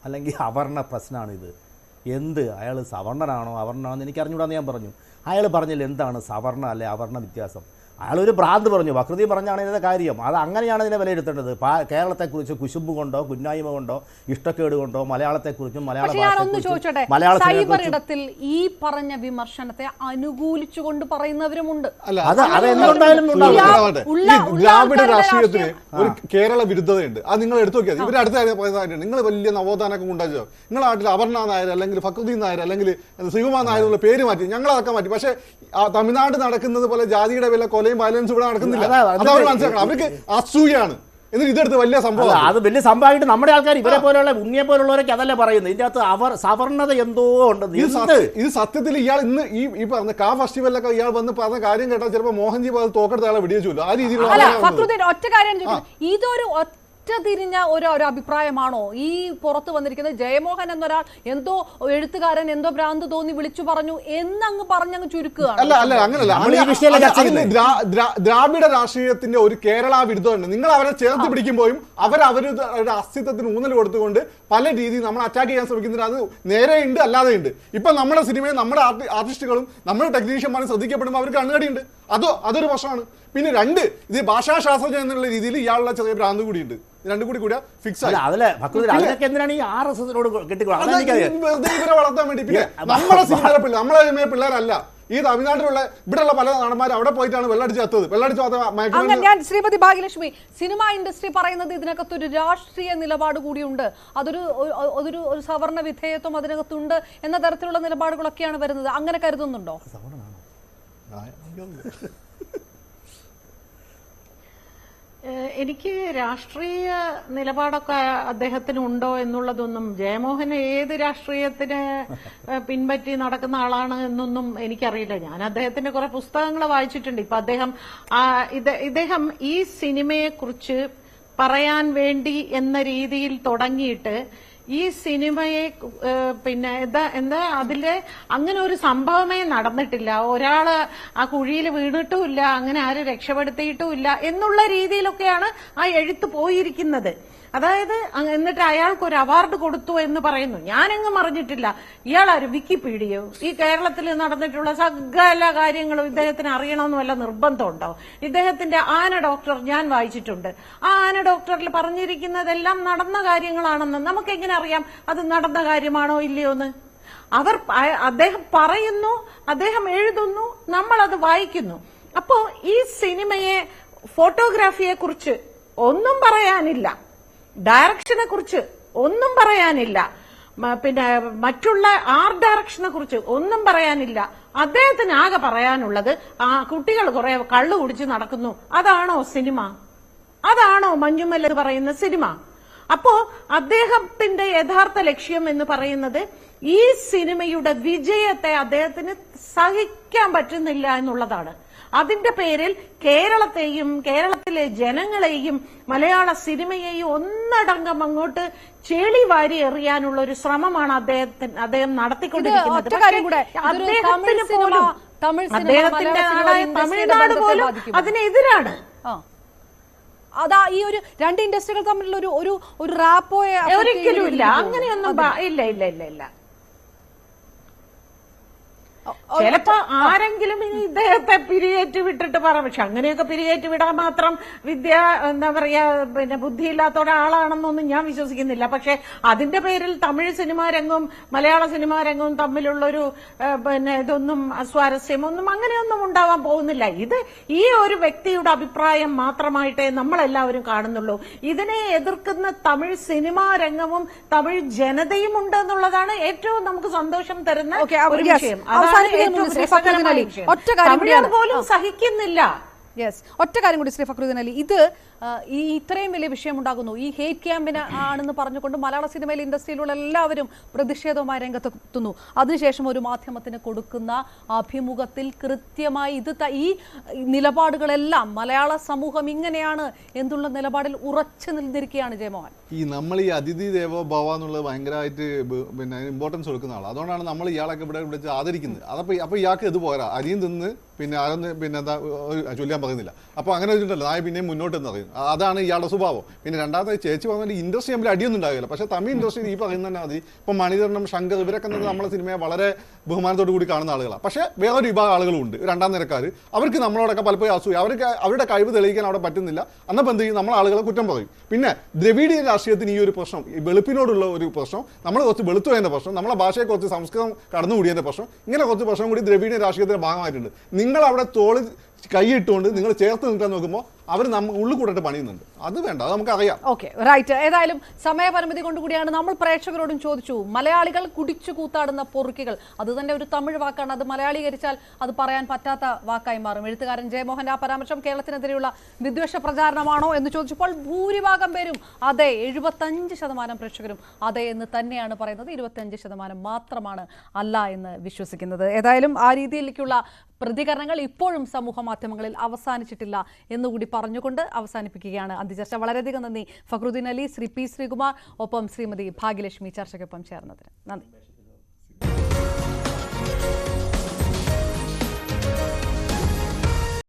അല്ലെങ്കിൽ അവർണ പ്രശ്നമാണിത്. എന്ത് അയാൾ സവർണനാണോ അവർണനാണെന്ന് എനിക്ക് അറിഞ്ഞുകൂടാന്ന് ഞാൻ പറഞ്ഞു. അയാൾ പറഞ്ഞില്ല എന്താണ് സവർണ അല്ലെ അവർണ വ്യത്യാസം. അയാളൊരു ഭ്രാന്ത് പറഞ്ഞു, വക്രതി പറഞ്ഞാണ് ഇതിൻ്റെ കാര്യം. അത് അങ്ങനെയാണ് ഇതിനെ വിലയിരുത്തേണ്ടത്. കേരളത്തെക്കുറിച്ച് കുശുമ്പ് കൊണ്ടോ കുന്നായ്മ കൊണ്ടോ ഇഷ്ടക്കേട് കൊണ്ടോ മലയാളത്തെക്കുറിച്ചും സൈബർ ഇടത്തിൽ ഈ പറഞ്ഞ വിമർശനത്തെ അനുകൂലിച്ചുകൊണ്ട് പറയുന്നവരുമുണ്ട്. ദ്രാവിഡ രാഷ്ട്രീയത്തിന് ഒരു കേരള വിരുദ്ധതയുണ്ട്. അത് നിങ്ങൾ എടുത്തു നോക്കിയാൽ ഇവരുടെ അടുത്ത നിങ്ങൾ വലിയ നവോത്ഥാനൊക്കെ ഉണ്ടാക്കിയോ. നിങ്ങളുടെ നാട്ടിൽ അപർണ നായർ അല്ലെങ്കിൽ ഫക്രുദ്ദീൻ നായർ അല്ലെങ്കിൽ ശ്രീകുമാർ നായർ എന്നുള്ള പേര് മാറ്റി, ഞങ്ങളതൊക്കെ മാറ്റി. പക്ഷേ തമിഴ്നാട് നടക്കുന്നത് പോലെ ജാതിയുടെ വില കൊലയും വയലൻസ് ഇവിടെ നടക്കുന്നില്ല. അത് അവർ മനസ്സിലാക്കണം. അവർക്ക് അസൂയാണ്. എന്നിട്ട് ഇതെടുത്ത് വലിയ സംഭവം, അത് വലിയ സംഭവമായിട്ട് നമ്മുടെ ആൾക്കാർ ഇവരെ പോലെയുള്ള ഉണ്ണിയെ പോലുള്ളവരൊക്കെ അതല്ലേ പറയുന്നത്. ഇതിന്റെ അകത്ത് അവർ സവർണത എന്തോ ഉണ്ട്. ഇത് സത്യത്തിൽ ഇയാൾ ഇന്ന് ഈ പറഞ്ഞ കാ ഫെസ്റ്റിവലിലൊക്കെ ഇയാൾ വന്ന് പറഞ്ഞ കാര്യം കേട്ടാൽ ചിലപ്പോൾ മോഹൻജി തോക്കെടുത്ത ആളെ വെടിവെച്ചില്ല. ആ രീതിയിലുള്ള ഒറ്റ കാര്യം ഇതൊരു തിരിഞ്ഞ ഒരു അഭിപ്രായമാണോ ഈ പുറത്തു വന്നിരിക്കുന്നത്? ജയമോഹൻ എന്നൊരാൾ എന്തോ എഴുത്തുകാരൻ എന്തോ ഭ്രാന്ത് തോന്നി വിളിച്ചു പറഞ്ഞു എന്നങ്ങ് പറഞ്ഞങ്ങ് ചുരുക്കുകയാണ്. അല്ല അല്ല അങ്ങനല്ല. ദ്രാവിഡ രാഷ്ട്രീയത്തിന്റെ ഒരു കേരള വിരുദ്ധമുണ്ട്. നിങ്ങൾ അവരെ ചേർത്ത് പിടിക്കുമ്പോഴും അവരുടെ അസ്തിത്വത്തിന് ഊന്നൽ കൊടുത്തുകൊണ്ട് പല രീതിയിൽ നമ്മൾ അറ്റാക്ക് ചെയ്യാൻ ശ്രമിക്കുന്നുണ്ട്. അത് നേരെയുണ്ട് അല്ലാതെ ഉണ്ട്. ഇപ്പൊ നമ്മുടെ സിനിമയിൽ നമ്മുടെ ആർട്ടിസ്റ്റുകളും നമ്മുടെ ടെക്നീഷ്യന്മാരും ശ്രദ്ധിക്കപ്പെടുമ്പോൾ അവർക്ക് കണ്ണുകടിയുണ്ട്. അതൊരു പ്രശ്നമാണ്. പിന്നെ രണ്ട്, ഇത് ഭാഷാശാസ്ത്രജ്ഞൻ എന്നുള്ള രീതിയിൽ ഇയാളുടെ ചെറിയ ഭ്രാന്ത് കൂടിയുണ്ട്. രണ്ടും കൂടി ഫിക്സ് ആയി. എന്തിനാണ് ഈ RSSനോട് ഇവരെ വളർത്താൻ വേണ്ടി. പിന്നെ നമ്മുടെ സിനിമയിലെ പിള്ളേർ, നമ്മളെ സിനിമയിലെ പിള്ളേരല്ല ഈ തമിഴ്നാട്ടിലുള്ള ഇവിടെയുള്ള പല നടന്മാരും അവിടെ പോയിട്ടാണ് വെള്ളടിച്ച് ചത്തത്. വെള്ളടിച്ച് ഞാൻ ശ്രീമതി ഭാഗ്യലക്ഷ്മി, സിനിമ ഇൻഡസ്ട്രി പറയുന്നത് ഇതിനകത്തൊരു രാഷ്ട്രീയ നിലപാട് കൂടിയുണ്ട്. അതൊരു സവർണ വിധേയത്വം അതിനകത്തുണ്ട് എന്ന തരത്തിലുള്ള നിലപാടുകളൊക്കെയാണ് വരുന്നത്. അങ്ങനെ കരുതുന്നുണ്ടോ? എനിക്ക് രാഷ്ട്രീയ നിലപാടൊക്കെ അദ്ദേഹത്തിന് ഉണ്ടോ എന്നുള്ളതൊന്നും, ജയമോഹൻ ഏത് രാഷ്ട്രീയത്തിന് പിൻപറ്റി നടക്കുന്ന ആളാണ് എന്നൊന്നും എനിക്കറിയില്ല. ഞാൻ അദ്ദേഹത്തിന്റെ കുറെ പുസ്തകങ്ങൾ വായിച്ചിട്ടുണ്ട്. ഇപ്പൊ ഇദ്ദേഹം ഈ സിനിമയെ കുറിച്ച് പറയാൻ വേണ്ടി എന്ന രീതിയിൽ തുടങ്ങിയിട്ട് ഈ സിനിമയെ പിന്നെ എന്താ അതില് അങ്ങനെ ഒരു സംഭവമേ നടന്നിട്ടില്ല, ഒരാള് ആ കുഴിയിൽ വീണിട്ടുമില്ല, അങ്ങനെ ആരും രക്ഷപ്പെടുത്തിയിട്ടുമില്ല എന്നുള്ള രീതിയിലൊക്കെയാണ് ആ എഴുത്ത് പോയിരിക്കുന്നത്. അതായത് എന്നിട്ട് അയാൾക്ക് ഒരു അവാർഡ് കൊടുത്തു എന്ന് പറയുന്നു. ഞാനെങ്ങ് മറിഞ്ഞിട്ടില്ല. ഇയാളാര് വിക്കിപീഡിയോ? ഈ കേരളത്തിൽ നടന്നിട്ടുള്ള സകല കാര്യങ്ങളും ഇദ്ദേഹത്തിന് അറിയണമെന്ന് വല്ല നിർബന്ധമുണ്ടോ? ഇദ്ദേഹത്തിന്റെ ആന ഡോക്ടർ ഞാൻ വായിച്ചിട്ടുണ്ട്. ആ ആന ഡോക്ടറിൽ പറഞ്ഞിരിക്കുന്നതെല്ലാം നടന്ന കാര്യങ്ങളാണെന്ന് നമുക്കെങ്ങനെ അറിയാം അത് നടന്ന കാര്യമാണോ ഇല്ലയോ എന്ന്? അദ്ദേഹം പറയുന്നു, അദ്ദേഹം എഴുതുന്നു, നമ്മളത് വായിക്കുന്നു. അപ്പോ ഈ സിനിമയെ, ഫോട്ടോഗ്രാഫിയെ കുറിച്ച് ഒന്നും പറയാനില്ല, ഡയറക്ഷനെ കുറിച്ച് ഒന്നും പറയാനില്ല, പിന്നെ മറ്റുള്ള ആർട്ട് ഡയറക്ഷനെ കുറിച്ച് ഒന്നും പറയാനില്ല. അദ്ദേഹത്തിന് ആകെ പറയാനുള്ളത് ആ കുട്ടികൾ കുറെ കള്ളു കുടിച്ച് നടക്കുന്നു. അതാണോ സിനിമ? അതാണോ മഞ്ജുമൽ എന്ന് പറയുന്ന സിനിമ? അപ്പോ അദ്ദേഹത്തിന്റെ യഥാർത്ഥ ലക്ഷ്യം എന്ന് പറയുന്നത് ഈ സിനിമയുടെ വിജയത്തെ അദ്ദേഹത്തിന് സഹിക്കാൻ പറ്റുന്നില്ല എന്നുള്ളതാണ്. അതിന്റെ പേരിൽ കേരളത്തെയും കേരളത്തിലെ ജനങ്ങളെയും മലയാള സിനിമയെയും ഒന്നടങ്കം അങ്ങോട്ട് ചെളി വാരി എറിയാനുള്ള ഒരു ശ്രമമാണ് അദ്ദേഹം നടത്തിക്കൊണ്ടിരിക്കുന്നത്. അദ്ദേഹത്തിന് പോലും, അദ്ദേഹത്തിന്റെ നാടായ തമിഴ്നാട് പോലും അതിനെതിരാണ്. അതാ ഈ ഒരു രണ്ട് ഇൻഡസ്ട്രികൾ തമ്മിലുള്ള ഒരു റാപ്പോയെ ഒരിക്കലും ഇല്ല. അങ്ങനെയൊന്നും ഇല്ല. ചിലപ്പോ ആരെങ്കിലും ഇനി ഇദ്ദേഹത്തെ പിരിയേറ്റ് വിട്ടിട്ട് പറയാം. പക്ഷെ അങ്ങനെയൊക്കെ പിരിയേറ്റ് വിടാൻ മാത്രം എന്താ പറയാ, പിന്നെ ബുദ്ധിയില്ലാത്ത ഒരാളാണെന്നൊന്നും ഞാൻ വിശ്വസിക്കുന്നില്ല. പക്ഷെ അതിന്റെ പേരിൽ തമിഴ് സിനിമാ രംഗവും മലയാള സിനിമാ രംഗവും തമ്മിലുള്ളൊരു പിന്നെ ഇതൊന്നും സ്വാരസ്യമൊന്നും അങ്ങനെയൊന്നും ഉണ്ടാവാൻ പോകുന്നില്ല. ഇത് ഈ ഒരു വ്യക്തിയുടെ അഭിപ്രായം മാത്രമായിട്ടേ നമ്മളെല്ലാവരും കാണുന്നുള്ളൂ. ഇതിനെ എതിർക്കുന്ന തമിഴ് സിനിമാ രംഗവും തമിഴ് ജനതയും ഉണ്ട് എന്നുള്ളതാണ് ഏറ്റവും നമുക്ക് സന്തോഷം തരുന്ന ഒരു വിഷയം. തമിഴർ പോലും സഹിക്കുന്നില്ല. യെസ്, ഒറ്റ കാര്യം കൂടി ശ്രീ ഫക്രുദ്ദീൻ അലി, ഇത് ഈ ഇത്രയും വലിയ വിഷയം ഉണ്ടാകുന്നു, ഈ ഹേറ്റ് ക്യാമ്പിന് ആണെന്ന് പറഞ്ഞുകൊണ്ട് മലയാള സിനിമയിൽ ഇൻഡസ്ട്രിയിലുള്ള എല്ലാവരും പ്രതിഷേധവുമായി രംഗത്തെത്തുന്നു. അതിനുശേഷം ഒരു മാധ്യമത്തിന് കൊടുക്കുന്ന അഭിമുഖത്തിൽ കൃത്യമായി ഈ നിലപാടുകളെല്ലാം മലയാള സമൂഹം ഇങ്ങനെയാണ് എന്നുള്ള നിലപാടിൽ ഉറച്ചു നിന്നിരിക്കുകയാണ് ജയമോഹൻ. നമ്മൾ ഈ അതിഥി ദേവോ ഭവ എന്നുള്ളത് ഭയങ്കരമായിട്ട് പിന്നെ ഇമ്പോർട്ടൻസ് കൊടുക്കുന്ന ആളാണ്. അതുകൊണ്ടാണ് നമ്മൾ ഇയാളൊക്കെ ഇവിടെ വിളിച്ച് ആദരിക്കുന്നത്. അപ്പോൾ ഇയാൾക്ക് ഇത് പോരാ, അരിയും തിന്ന് പിന്നെ ആരൊന്ന് പിന്നെ എന്താ ചൊല്ലാൻ പറയുന്നില്ല. അപ്പോൾ അങ്ങനെ വെച്ചിട്ടല്ല നായ പിന്നെയും മുന്നോട്ട് എന്ന് പറയും. അതാണ് ഇയാളുടെ സ്വഭാവം. പിന്നെ രണ്ടാമത്തെ ചേച്ചി പറഞ്ഞാൽ ഇൻഡസ്ട്രി തമ്മിൽ അടിയൊന്നും ഉണ്ടാവില്ല. പക്ഷേ തമിഴ് ഇൻഡസ്ട്രിയിൽ ഈ പറയുന്നത് തന്നെ മതി. ഇപ്പം മണിരത്നം, ശങ്കർ ഇവരൊക്കെ നമ്മളെ സിനിമയെ വളരെ ബഹുമാനത്തോടു കൂടി കാണുന്ന ആളുകളാണ്. പക്ഷേ വേറൊരു വിഭാഗം ആളുകളുണ്ട്, രണ്ടാം നിരക്കാർ. അവർക്ക് നമ്മളോടൊക്കെ പലപ്പോഴും അസൂയ, അവരുടെ കഴിവ് തെളിയിക്കാൻ അവിടെ പറ്റുന്നില്ല. അന്നപ്പോൾ എന്ത് ചെയ്യും, നമ്മൾ ആളുകളെ കുറ്റം പറയും. പിന്നെ ദ്രവിഡിയൻ രാഷ്ട്രീയത്തിന് ഈ ഒരു പ്രശ്നം, ഈ വെളുപ്പിനോടുള്ള ഒരു പ്രശ്നം, നമ്മൾ കുറച്ച് വെളുത്തു പോയതിൻ്റെ പ്രശ്നം, നമ്മളെ ഭാഷയെ കുറച്ച് സംസ്കൃതം കടന്നുകൂടിയതിൻ്റെ പ്രശ്നം, ഇങ്ങനെ കുറച്ച് പ്രശ്നം കൂടി ദ്രവിഡിയൻ രാഷ്ട്രീയത്തിൻ്റെ ഭാഗമായിട്ടുണ്ട്. നിങ്ങൾ അവിടെ തോളിൽ കൈയിട്ടുകൊണ്ട് നിങ്ങൾ ചേർത്ത് നിൽക്കാൻ നോക്കുമ്പോൾ അവർ ഉള്ളിൽ കൂടിയിട്ട് പണിയുന്നുണ്ട്. അത് വേണ്ട, അത് നമുക്കറിയാം. Okay, right. ഏതായാലും സമയപരിമിതി കൊണ്ടുകൂടിയാണ് നമ്മൾ പ്രേക്ഷകരോടും ചോദിച്ചു, മലയാളികൾ കുടിച്ചു കൂത്താടുന്ന പൊറുക്കികൾ, അത് തന്നെ ഒരു തമിഴ് വാക്കാണ്, അത് മലയാളീകരിച്ചാൽ അത് പറയാൻ പറ്റാത്ത വാക്കായി മാറും. എഴുത്തുകാരൻ ജയമോഹന്റെ ആ പരാമർശം കേരളത്തിനെതിരെയുള്ള വിദ്വേഷ പ്രചാരണമാണോ എന്ന് ചോദിച്ചപ്പോൾ ഭൂരിഭാഗം പേരും അതെ, 75% പ്രേക്ഷകരും അതെ എന്ന് തന്നെയാണ് പറയുന്നത്. 25% മാത്രമാണ് അല്ല എന്ന് വിശ്വസിക്കുന്നത്. ഏതായാലും ആ രീതിയിലേക്കുള്ള പ്രതികരണങ്ങൾ ഇപ്പോഴും സമൂഹ മാധ്യമങ്ങളിൽ അവസാനിച്ചിട്ടില്ല എന്നുകൂടി പറഞ്ഞുകൊണ്ട് അവസാനിപ്പിക്കുകയാണ് അന്തിചർച്ച. വളരെയധികം നന്ദി ഫക്രുദ്ദീൻ അലി, ശ്രീ പി ശ്രീകുമാർ, ഒപ്പം ശ്രീമതി ഭാഗ്യലക്ഷ്മി ചർച്ചയ്ക്കൊപ്പം ചേർന്നതിന് നന്ദി.